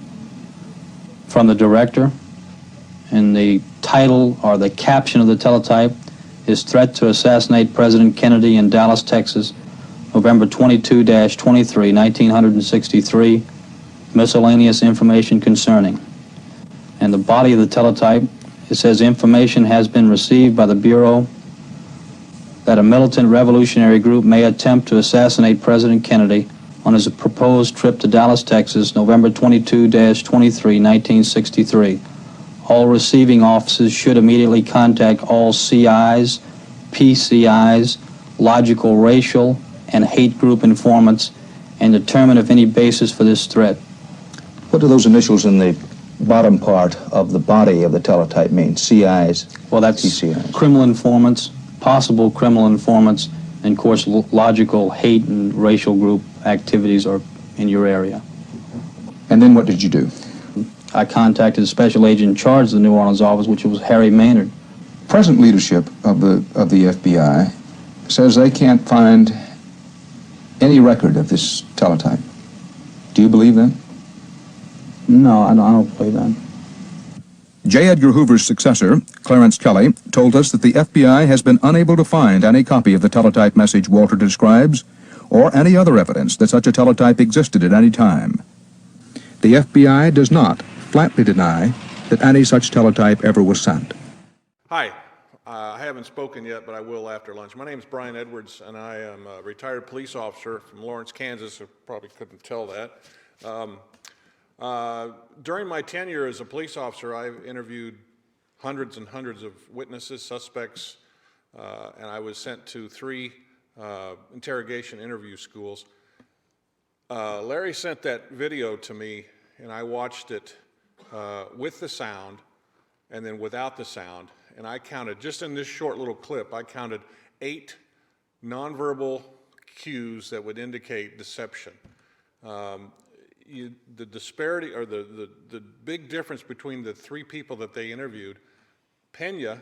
from the director. And the title or the caption of the teletype is Threat to Assassinate President Kennedy in Dallas, Texas, November 22-23, 1963, miscellaneous information concerning. And the body of the teletype, it says information has been received by the Bureau that a militant revolutionary group may attempt to assassinate President Kennedy on his proposed trip to Dallas, Texas, November 22-23, 1963. All receiving offices should immediately contact all CIs, PCIs, logical, racial, and hate group informants and determine if any basis for this threat. What do those initials in the bottom part of the body of the teletype mean? CIs? Well, that's PCIs. criminal informants, possible criminal informants, and of course logical hate and racial group activities are in your area. And then what did you do? I contacted the special agent in charge of the New Orleans office, which was Harry Maynard. Present leadership of the FBI says they can't find any record of this teletype. Do you believe that? No, I don't believe that. J. Edgar Hoover's successor, Clarence Kelly, told us that the FBI has been unable to find any copy of the teletype message Walter describes, or any other evidence that such a teletype existed at any time. The FBI does not flatly deny that any such teletype ever was sent. Hi, I haven't spoken yet, but I will after lunch. My name is Brian Edwards, and I am a retired police officer from Lawrence, Kansas. You probably couldn't tell that. During my tenure as a police officer, I've interviewed hundreds and hundreds of witnesses, suspects, and I was sent to 3 interrogation interview schools. Larry sent that video to me, and I watched it with the sound and then without the sound, and I counted, just in this short little clip, I counted 8 nonverbal cues that would indicate deception. The disparity, or the big difference between the 3 people that they interviewed, Pena,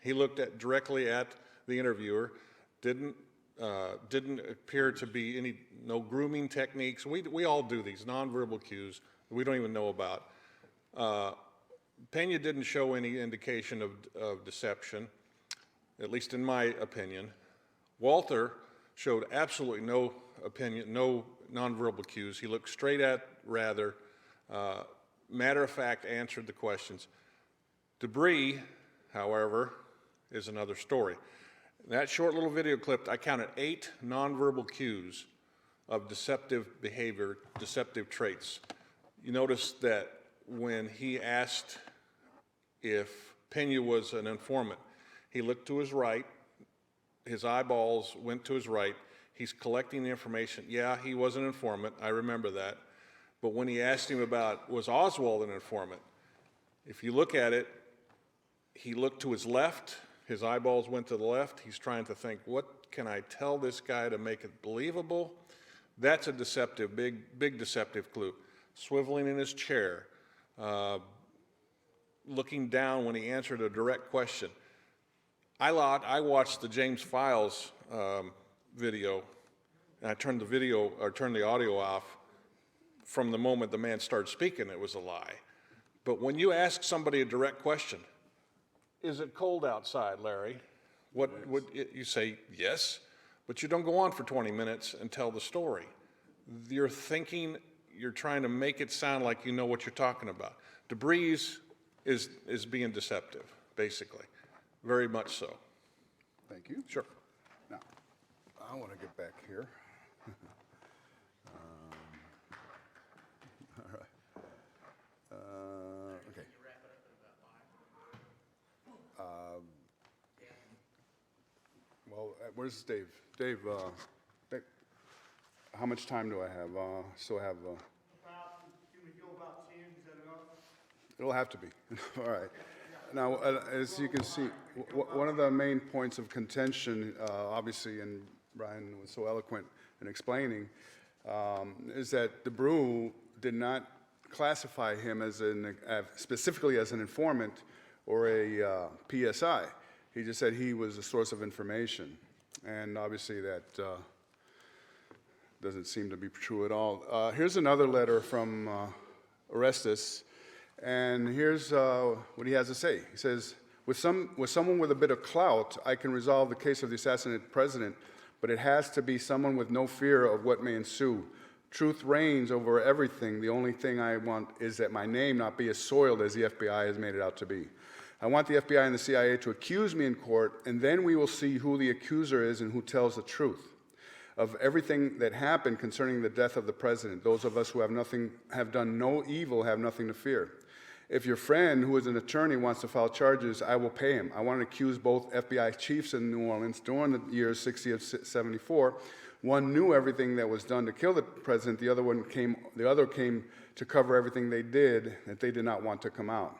he looked directly at the interviewer, didn't appear to be no grooming techniques. We all do these nonverbal cues that we don't even know about. Pena didn't show any indication of deception, at least in my opinion. Walter showed absolutely no nonverbal cues. He looked straight at Rather, matter of fact, answered the questions. De Brueys, however, is another story. In that short little video clip, I counted 8 nonverbal cues of deceptive behavior, deceptive traits. You notice that when he asked if Pena was an informant, he looked to his right, his eyeballs went to his right, he's collecting the information. Yeah, he was an informant, I remember that. But when he asked him about, was Oswald an informant? If you look at it, he looked to his left, his eyeballs went to the left, he's trying to think, what can I tell this guy to make it believable? That's a deceptive, big deceptive clue. Swiveling in his chair, looking down when he answered a direct question. I watched the James Files video, and I turned the audio off from the moment the man started speaking. It was a lie. But when you ask somebody a direct question, is it cold outside, Larry? What would you say? Yes, but you don't go on for 20 minutes and tell the story. You're thinking, you're trying to make it sound like you know what you're talking about. De Brueys is being deceptive, basically, very much so. Thank you. Sure. Now, I want to get back here. All right. Okay. Well, where's Dave? Dave, how much time do I have? Still have. Can we go about 10? Is that enough? It'll have to be. All right. Now, as you can see, one of the main points of contention, obviously, and Brian was so eloquent in explaining, is that De Brueys did not classify him as specifically as an informant or a PSI. He just said he was a source of information. And obviously that doesn't seem to be true at all. Here's another letter from Orestes, and here's what he has to say. He says, with someone with a bit of clout, I can resolve the case of the assassinated president, but it has to be someone with no fear of what may ensue. Truth reigns over everything. The only thing I want is that my name not be as soiled as the FBI has made it out to be. I want the FBI and the CIA to accuse me in court, and then we will see who the accuser is and who tells the truth of everything that happened concerning the death of the president. Those of us who have done no evil have nothing to fear. If your friend, who is an attorney, wants to file charges, I will pay him. I want to accuse both FBI chiefs in New Orleans during the years 60 of 74. One knew everything that was done to kill the president. The other came to cover everything they did that they did not want to come out.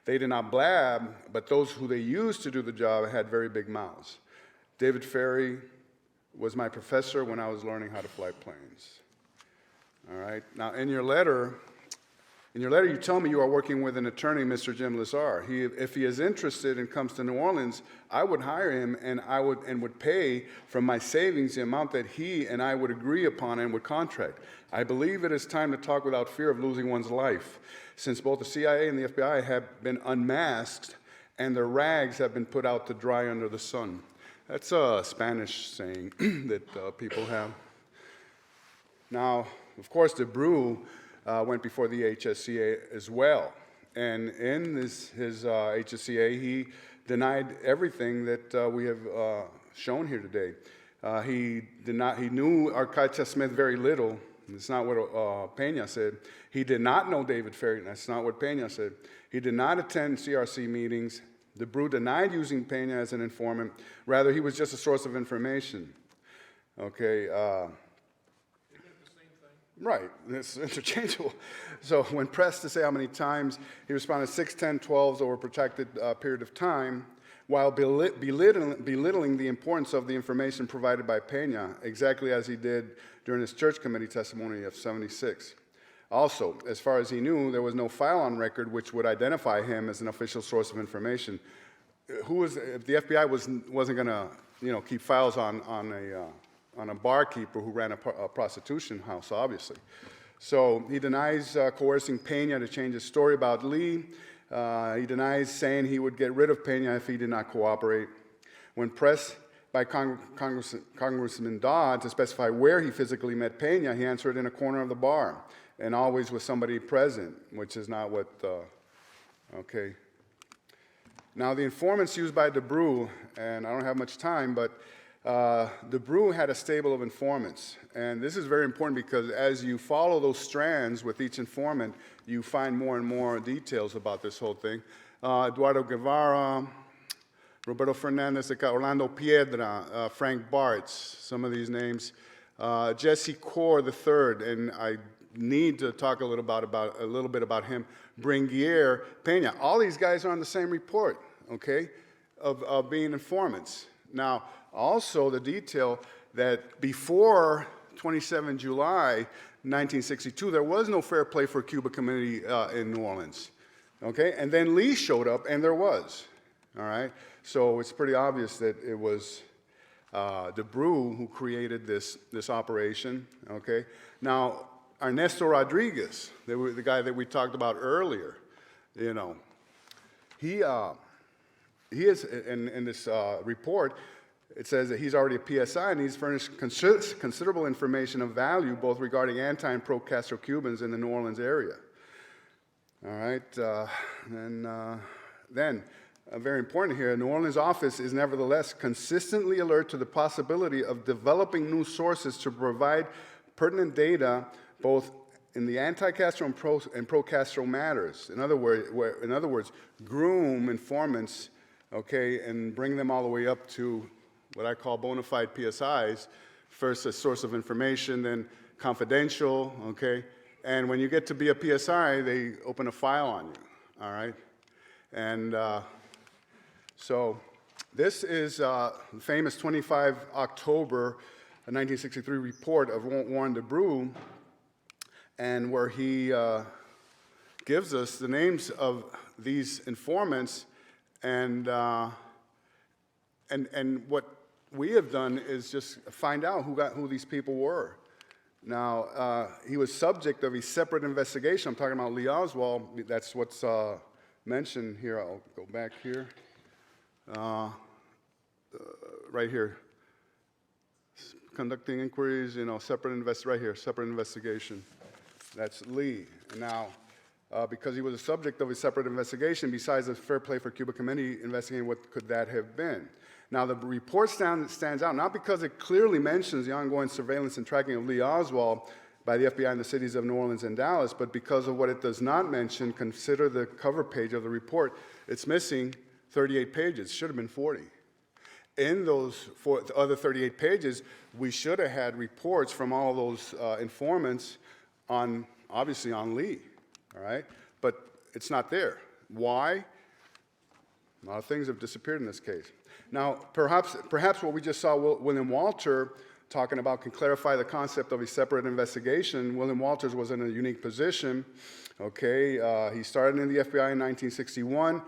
They did not blab, but those who they used to do the job had very big mouths. David Ferry was my professor when I was learning how to fly planes. All right. Now, in your letter, you tell me you are working with an attorney, Mr. Jim Lazar. If he is interested and comes to New Orleans, I would hire him, and would pay from my savings the amount that he and I would agree upon and would contract. I believe it is time to talk without fear of losing one's life, since both the CIA and the FBI have been unmasked and their rags have been put out to dry under the sun. That's a Spanish saying that people have. Now, of course, de Brueys went before the HSCA as well. And in his HSCA, he denied everything that we have shown here today. He knew Arcacha Smith very little. That's not what Pena said. He did not know David Ferry. That's not what Pena said. He did not attend CRC meetings. De Brueys denied using Pena as an informant. Rather, he was just a source of information. Okay. Right, it's interchangeable. So when pressed to say how many times, he responded 6, 10, 12s over a protracted period of time, while belittling the importance of the information provided by Pena, exactly as he did during his church committee testimony of 76. Also, as far as he knew, there was no file on record which would identify him as an official source of information. If the FBI wasn't going to, keep files on a barkeeper who ran a prostitution house, obviously. So he denies coercing Pena to change his story about Lee. He denies saying he would get rid of Pena if he did not cooperate. When pressed by Congressman Dodd to specify where he physically met Pena, he answered in a corner of the bar, and always with somebody present, which is not what, okay. Now, the informants used by de Brueys, and I don't have much time, but de Brueys had a stable of informants, and this is very important because as you follow those strands with each informant, you find more and more details about this whole thing. Eduardo Guevara, Roberto Fernandez, Orlando Piedra, Frank Bartz, some of these names, Jesse Core III, and I need to talk a little bit about him, Bringuier, Pena. All these guys are on the same report, okay, of being informants. Now, also the detail that before 27 July 1962, there was no Fair Play for Cuba committee in New Orleans, okay? And then Lee showed up, and there was, all right? So it's pretty obvious that it was de Brueys who created this operation, okay? Now, Ernesto Rodriguez, the guy that we talked about earlier, he is, in this report, it says that he's already a PSI, and he's furnished considerable information of value, both regarding anti- and pro-Castro Cubans in the New Orleans area. All right, then, very important here, New Orleans office is nevertheless consistently alert to the possibility of developing new sources to provide pertinent data, both in the anti-Castro and pro-Castro matters. In other words, groom informants, okay, and bring them all the way up to what I call bona fide PSIs, first a source of information, then confidential, okay? And when you get to be a PSI, they open a file on you, all right? And so this is the famous 25 October 1963 report of Warren de Brueys, and where he gives us the names of these informants, and what we have done is just find out who these people were. Now, he was subject of a separate investigation. I'm talking about Lee Oswald. That's what's mentioned here. I'll go back here. Right here. Conducting inquiries, separate right here, separate investigation. That's Lee. And now, because he was a subject of a separate investigation, besides the Fair Play for Cuba Committee investigating what could that have been. Now, the report stands out not because it clearly mentions the ongoing surveillance and tracking of Lee Oswald by the FBI in the cities of New Orleans and Dallas, but because of what it does not mention. Consider the cover page of the report. It's missing 38 pages. Should have been 40. In those other 38 pages, we should have had reports from all those informants on, obviously, on Lee, all right? But it's not there. Why? A lot of things have disappeared in this case. Now, perhaps what we just saw William Walter talking about can clarify the concept of a separate investigation. William Walters was in a unique position, okay? He started in the FBI in 1961,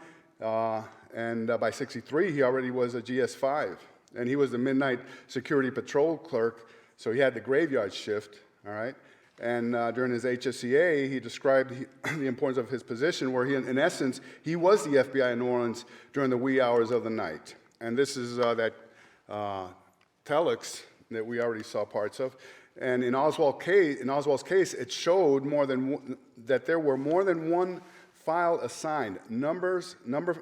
and by 63, he already was a GS5. And he was the midnight security patrol clerk, so he had the graveyard shift, all right? And during his HSCA, he described the importance of his position, where he, in essence, he was the FBI in New Orleans during the wee hours of the night. And this is that telex that we already saw parts of. And in Oswald's case, it showed that there were more than one file assigned, number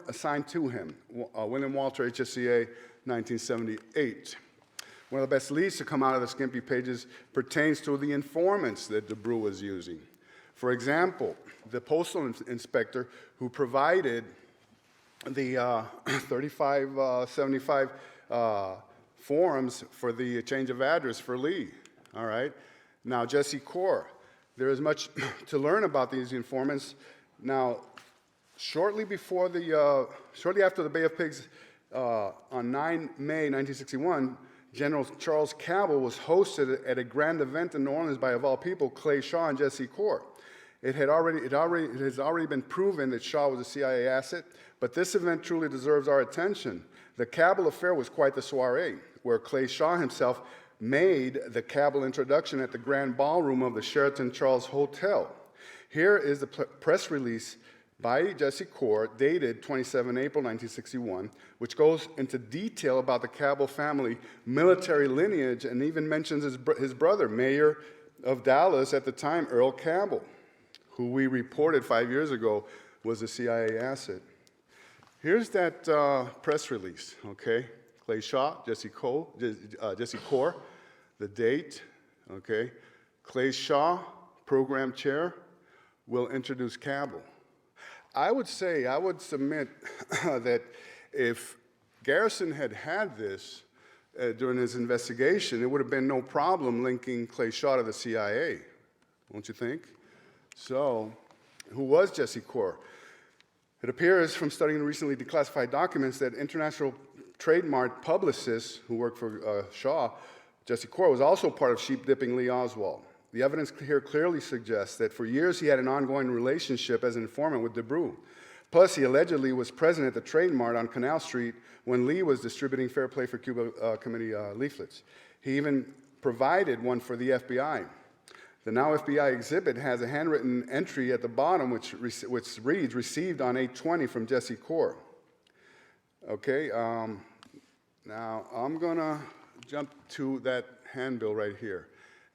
assigned to him. William Walter, HSCA, 1978. One of the best leads to come out of the skimpy pages pertains to the informants that de Brueys was using. For example, the postal inspector who provided the 3575 forms for the change of address for Lee, all right? Now, Jesse Core. There is much to learn about these informants. Now, shortly after the Bay of Pigs, on 9 May 1961, General Charles Cabell was hosted at a grand event in New Orleans by, of all people, Clay Shaw and Jesse Core. It has already been proven that Shaw was a CIA asset, but this event truly deserves our attention. The Cabell affair was quite the soiree, where Clay Shaw himself made the Cabell introduction at the grand ballroom of the Sheraton Charles Hotel. Here is the press release by Jesse Core, dated 27 April 1961, which goes into detail about the Cabell family military lineage and even mentions his brother, Mayor of Dallas at the time, Earl Cabell, who we reported 5 years ago was a CIA asset. Here's that press release, okay? Clay Shaw, Jesse Core, the date, okay? Clay Shaw, program chair, will introduce Cabell. I would submit that if Garrison had this during his investigation, it would have been no problem linking Clay Shaw to the CIA, won't you think? So, who was Jesse Core? It appears from studying recently declassified documents that international trademark publicist who worked for Shaw, Jesse Core, was also part of sheep-dipping Lee Oswald. The evidence here clearly suggests that for years he had an ongoing relationship as an informant with de Brueys. Plus, he allegedly was present at the Trade Mart on Canal Street when Lee was distributing Fair Play for Cuba Committee leaflets. He even provided one for the FBI. The now FBI exhibit has a handwritten entry at the bottom which reads, received on 8/20 from Jesse Core. Okay, now I'm gonna jump to that handbill right here.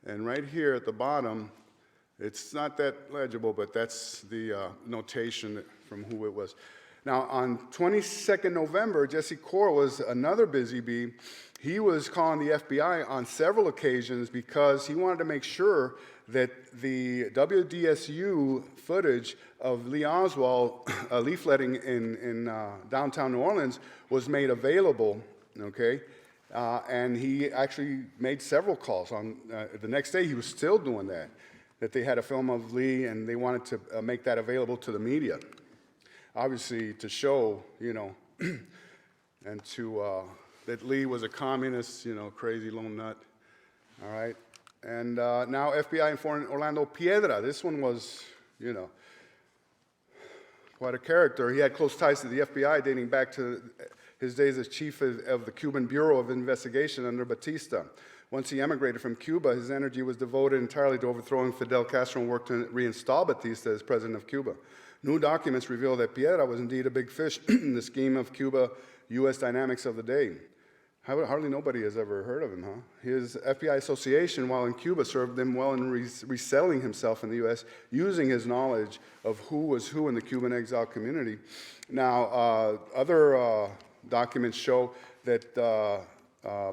And right here at the bottom, it's not that legible, but that's the notation from who it was. Now, on 22nd November, Jesse Core was another busy bee. He was calling the FBI on several occasions because he wanted to make sure that the WDSU footage of Lee Oswald leafletting in downtown New Orleans was made available, okay? And he actually made several calls. On the next day, he was still doing that they had a film of Lee and they wanted to make that available to the media. Obviously, to show, and to, that Lee was a communist, crazy lone nut, all right? And now FBI informant Orlando Piedra. This one was, Quite a character. He had close ties to the FBI dating back to his days as chief of the Cuban Bureau of Investigation under Batista. Once he emigrated from Cuba, his energy was devoted entirely to overthrowing Fidel Castro and worked to reinstall Batista as president of Cuba. New documents reveal that Piedra was indeed a big fish in the scheme of Cuba-U.S. dynamics of the day. Hardly nobody has ever heard of him, huh? His FBI association while in Cuba served him well in resettling himself in the U.S., using his knowledge of who was who in the Cuban exile community. Now, other documents show that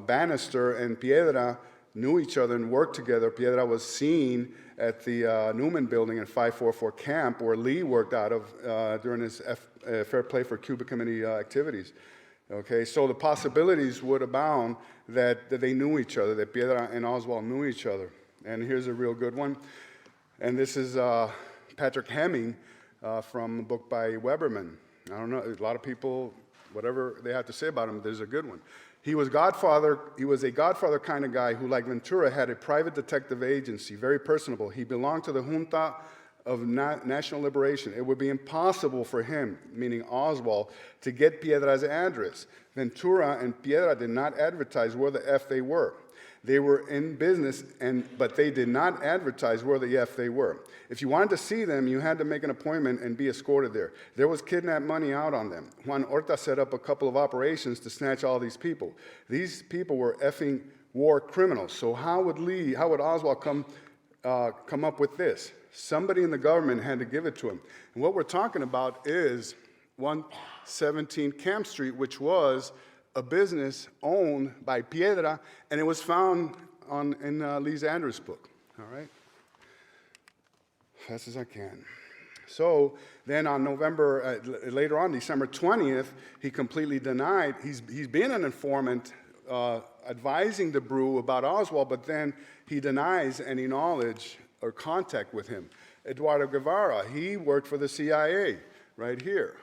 Bannister and Piedra knew each other and worked together. Piedra was seen at the Newman building in 544 camp, where Lee worked out of during his Fair Play for Cuba Committee activities. Okay, so the possibilities would abound that they knew each other, that Piedra and Oswald knew each other. And here's a real good one. And this is Patrick Hemming from a book by Weberman. I don't know, a lot of people, whatever they have to say about him, there's a good one. He was a Godfather kind of guy who, like Ventura, had a private detective agency, very personable. He belonged to the Junta of National Liberation. It would be impossible for him, meaning Oswald, to get Piedra's address. Ventura and Piedra did not advertise where the F they were. They were in business, but they did not advertise where the F they were. If you wanted to see them, you had to make an appointment and be escorted there. There was kidnapped money out on them. Juan Horta set up a couple of operations to snatch all these people. These people were effing war criminals. So how would Oswald come up with this? Somebody in the government had to give it to him. And what we're talking about is 117 Camp Street, which was a business owned by Piedra, and it was found in Lee's Andrews book. All right? Fast as I can. So then on later on, December 20th, he completely denied. He's been an informant advising the Brew about Oswald, but then he denies any knowledge or contact with him. Eduardo Guevara, he worked for the CIA right here.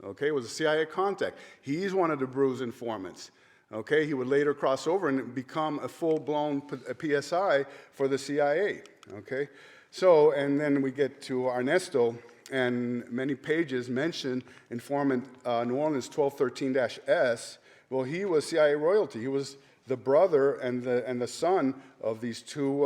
Okay, was a CIA contact. He's one of the Brew's informants. Okay, he would later cross over and become a full-blown PSI for the CIA. Okay, so, and then we get to Ernesto, and many pages mention informant New Orleans 1213-S. Well, he was CIA royalty. He was the brother and the son of these two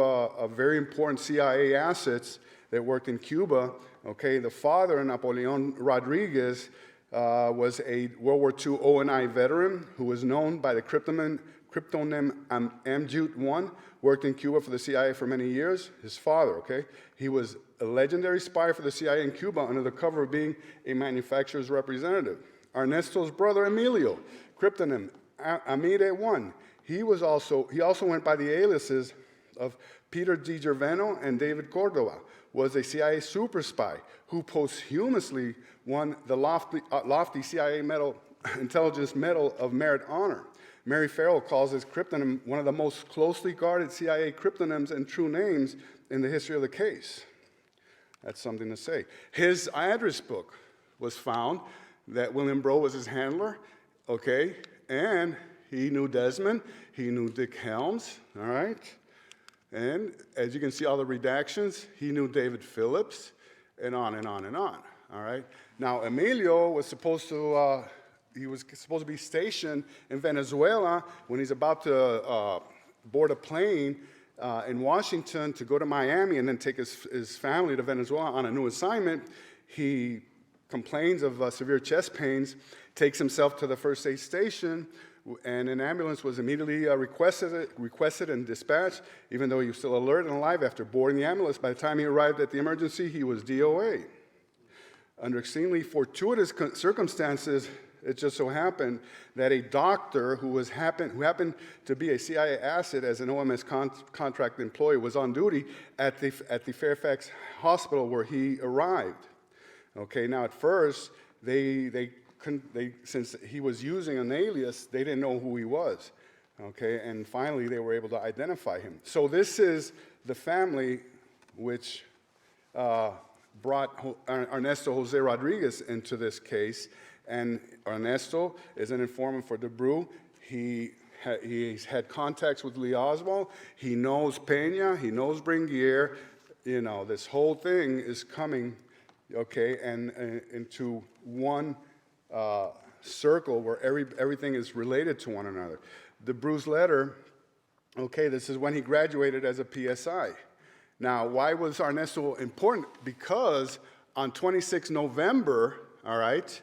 very important CIA assets that worked in Cuba. Okay, the father, Napoleon Rodriguez, was a World War II O&I veteran who was known by the cryptonym Amjut-1, worked in Cuba for the CIA for many years. His father, okay? He was a legendary spy for the CIA in Cuba under the cover of being a manufacturer's representative. Ernesto's brother, Emilio, cryptonym Amire-1. He also went by the aliases of Peter DiGervano and David Cordova, was a CIA super spy who posthumously won the lofty CIA Intelligence Medal of Merit Honor. Mary Farrell calls his cryptonym one of the most closely guarded CIA cryptonyms and true names in the history of the case. That's something to say. His address book was found that William Breaux was his handler, okay, and he knew Desmond, he knew Dick Helms, all right? And as you can see, all the redactions, he knew David Phillips, and on and on and on, all right? Now, Emilio was supposed to be stationed in Venezuela when he's about to board a plane in Washington to go to Miami and then take his family to Venezuela on a new assignment. He complains of severe chest pains, takes himself to the first aid station, and an ambulance was immediately requested and dispatched, even though he was still alert and alive after boarding the ambulance. By the time he arrived at the emergency, he was DOA. Under extremely fortuitous circumstances, it just so happened that a doctor who happened to be a CIA asset as an OMS contract employee was on duty at the Fairfax Hospital where he arrived. Okay, now at first, since he was using an alias, they didn't know who he was. Okay, and finally they were able to identify him. So this is the family which brought Ernesto Jose Rodriguez into this case, and Ernesto is an informant for DeBrew. He's had contacts with Lee Oswald. He knows Pena. He knows Bringuier. You know, this whole thing is coming okay, and into one circle where everything is related to one another. De Brueys letter, okay, this is when he graduated as a PSI. Now, why was Ernesto important? Because on 26 November, all right,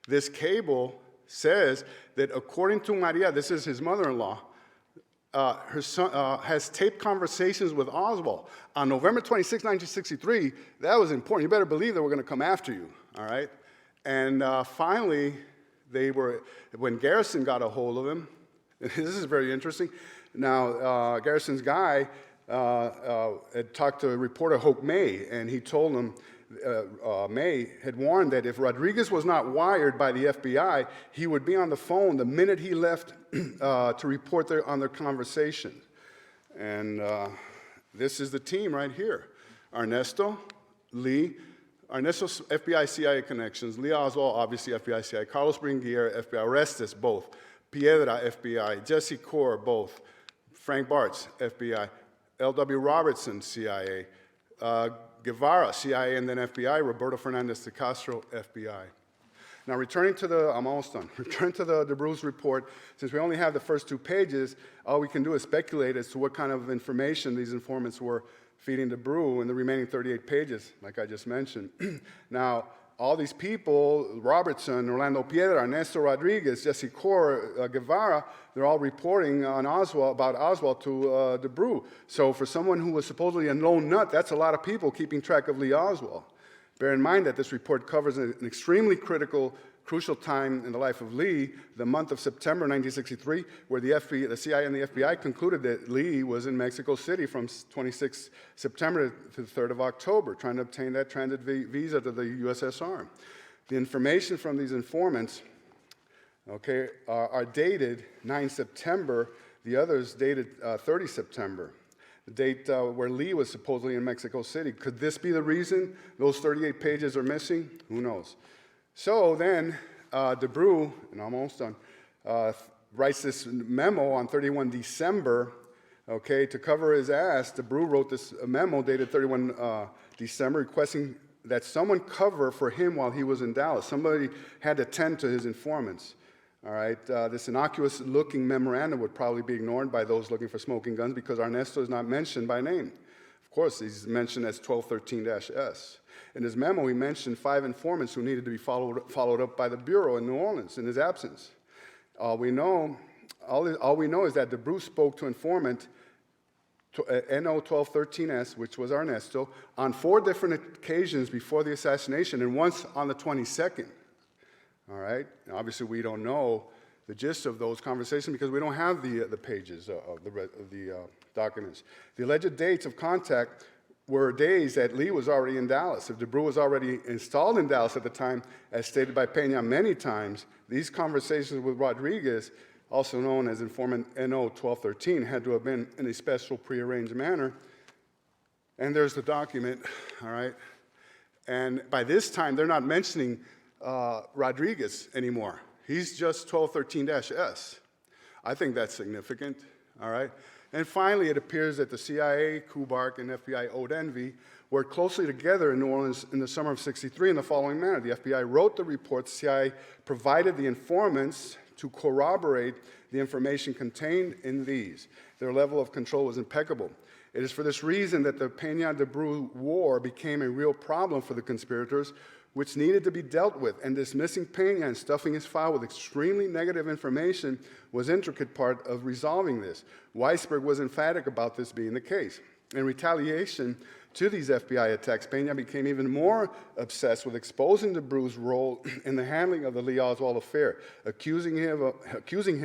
this cable says that according to Maria, this is his mother-in-law, her son has taped conversations with Oswald. On November 26, 1963, that was important. You better believe they were going to come after you, all right? And finally, when Garrison got a hold of him, and this is very interesting. Now, Garrison's guy had talked to reporter Hope May, and he told him, May had warned that if Rodriguez was not wired by the FBI, he would be on the phone the minute he left to report on their conversation. And this is the team right here. Ernesto, Lee, Ernesto's FBI CIA connections, Lee Oswald, obviously FBI CIA, Carlos Bringuier, FBI, Orestes, both, Piedra, FBI, Jesse Core, both, Frank Bartz, FBI, L.W. Robertson, CIA, Guevara, CIA, and then FBI, Roberto Fernandez de Castro, FBI. Now, returning to I'm almost done. Returning to the De Brueys report, since we only have the first 2 pages, all we can do is speculate as to what kind of information these informants were feeding De Brueys in the remaining 38 pages, like I just mentioned. Now, all these people, Robertson, Orlando Piedra, Ernesto Rodriguez, Jesse Core, Guevara, they're all reporting on about Oswald to De Brueys. So for someone who was supposedly a lone nut, that's a lot of people keeping track of Lee Oswald. Bear in mind that this report covers an extremely crucial time in the life of Lee, the month of September 1963, where the CIA and the FBI concluded that Lee was in Mexico City from 26 September to the 3rd of October, trying to obtain that transit visa to the USSR. The information from these informants, okay, are dated 9 September, the others dated 30 September. The date where Lee was supposedly in Mexico City. Could this be the reason those 38 pages are missing? Who knows? So then, De Brueys, and I'm almost done, writes this memo on 31 December, okay, to cover his ass. De Brueys wrote this memo dated 31 December requesting that someone cover for him while he was in Dallas. Somebody had to tend to his informants. All right, this innocuous-looking memorandum would probably be ignored by those looking for smoking guns because Ernesto is not mentioned by name. Of course, he's mentioned as 1213-S. In his memo, he mentioned 5 informants who needed to be followed up by the Bureau in New Orleans in his absence. All we know is that De Brueys spoke to informant NO 1213-S, which was Ernesto, on 4 different occasions before the assassination and once on the 22nd. All right? Now, obviously, we don't know the gist of those conversations because we don't have the pages of the documents. The alleged dates of contact were days that Lee was already in Dallas. If De Brueys was already installed in Dallas at the time, as stated by Pena many times, these conversations with Rodriguez, also known as informant NO 1213, had to have been in a special prearranged manner. And there's the document, all right? And by this time, they're not mentioning Rodriguez anymore. He's just 1213-S. I think that's significant, all right? And finally, it appears that the CIA, KUBARK, and FBI owed envy worked closely together in New Orleans in the summer of '63 in the following manner. The FBI wrote the reports, the CIA provided the informants to corroborate the information contained in these. Their level of control was impeccable. It is for this reason that the Pena de Brueys War became a real problem for the conspirators, which needed to be dealt with, and dismissing Pena and stuffing his file with extremely negative information was an intricate part of resolving this. Weisberg was emphatic about this being the case. In retaliation to these FBI attacks, Pena became even more obsessed with exposing De Brueys' role in the handling of the Lee Oswald affair, accusing him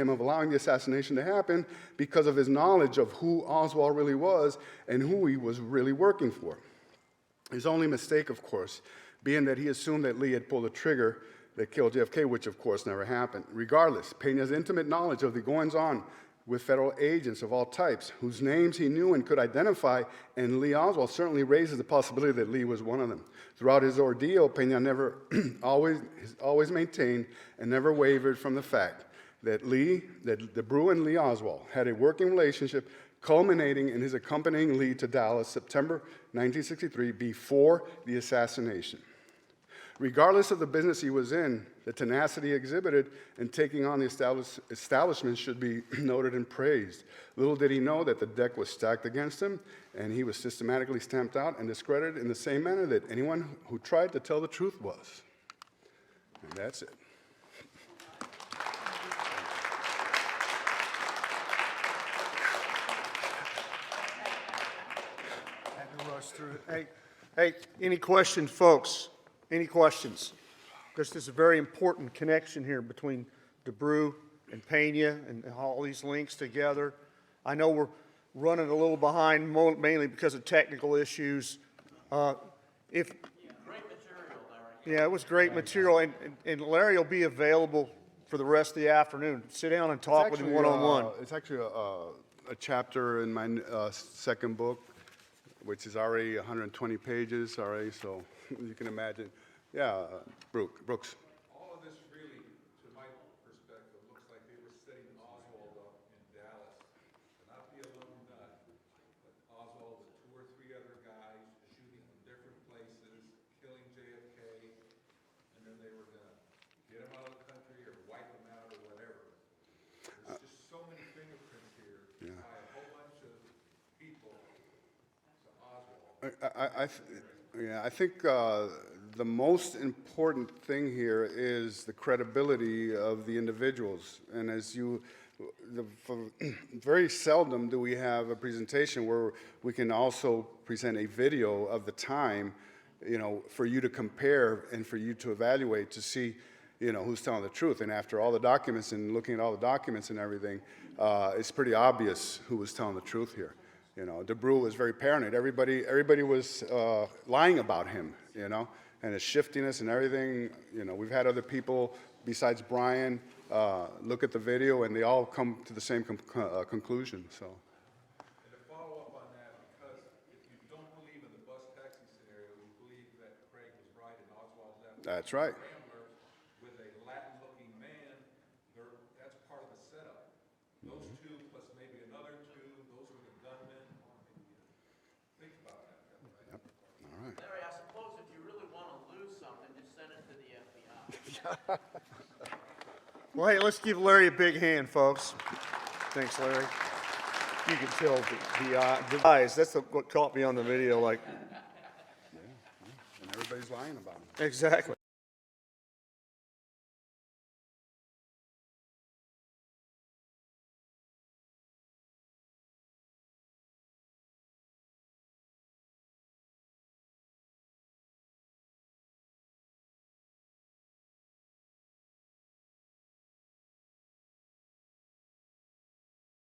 of allowing the assassination to happen because of his knowledge of who Oswald really was and who he was really working for. His only mistake, of course, being that he assumed that Lee had pulled the trigger that killed JFK, which of course never happened. Regardless, Pena's intimate knowledge of the goings-on with federal agents of all types, whose names he knew and could identify, and Lee Oswald certainly raises the possibility that Lee was one of them. Throughout his ordeal, Pena never always maintained and never wavered from the fact that De Brueys and Lee Oswald had a working relationship culminating in his accompanying Lee to Dallas, September 1963, before the assassination. Regardless of the business he was in, the tenacity exhibited in taking on the establishment should be noted and praised. Little did he know that the deck was stacked against him, and he was systematically stamped out and discredited in the same manner that anyone who tried to tell the truth was. And that's it. Had to rush through it. Hey, any questions, folks? Any questions? Because there's a very important connection here between de Brueys and Pena and all these links together. I know we're running a little behind mainly because of technical issues. Great material, Larry. Yeah, it was great material, and Larry will be available for the rest of the afternoon. Sit down and talk with him one-on-one. It's actually a chapter in my second book, which is already 120 pages already, so you can imagine. Yeah, Brooks. All of this really, to my perspective, looks like they were setting Oswald up in Dallas to not be a lone nut, but Oswald with 2 or 3 other guys shooting from different places, killing JFK, and then they were going to get him out of the country or wipe him out or whatever. There's just so many fingerprints here by a whole bunch of people to Oswald. I think the most important thing here is the credibility of the individuals. And very seldom do we have a presentation where we can also present a video of the time, for you to compare and for you to evaluate to see, who's telling the truth. And after all the documents and looking at all the documents and everything, it's pretty obvious who was telling the truth here. De Brueys was very paranoid. Everybody was lying about him, and his shiftiness and everything. We've had other people besides Brian look at the video, and they all come to the same conclusion. So. And to follow up on that, because if you don't believe in the bus taxi scenario, you believe that Craig was right and Oswald left. That's right. Rambler with a Latin-looking man, that's part of the setup. Those 2 plus maybe another 2, those were the gunmen. Think about that. Yep. All right. Larry, I suppose if you really want to lose something, just send it to the FBI. Well, hey, let's give Larry a big hand, folks. Thanks, Larry. You can tell the eyes. That's what caught me on the video. Like, And everybody's lying about him. exactly.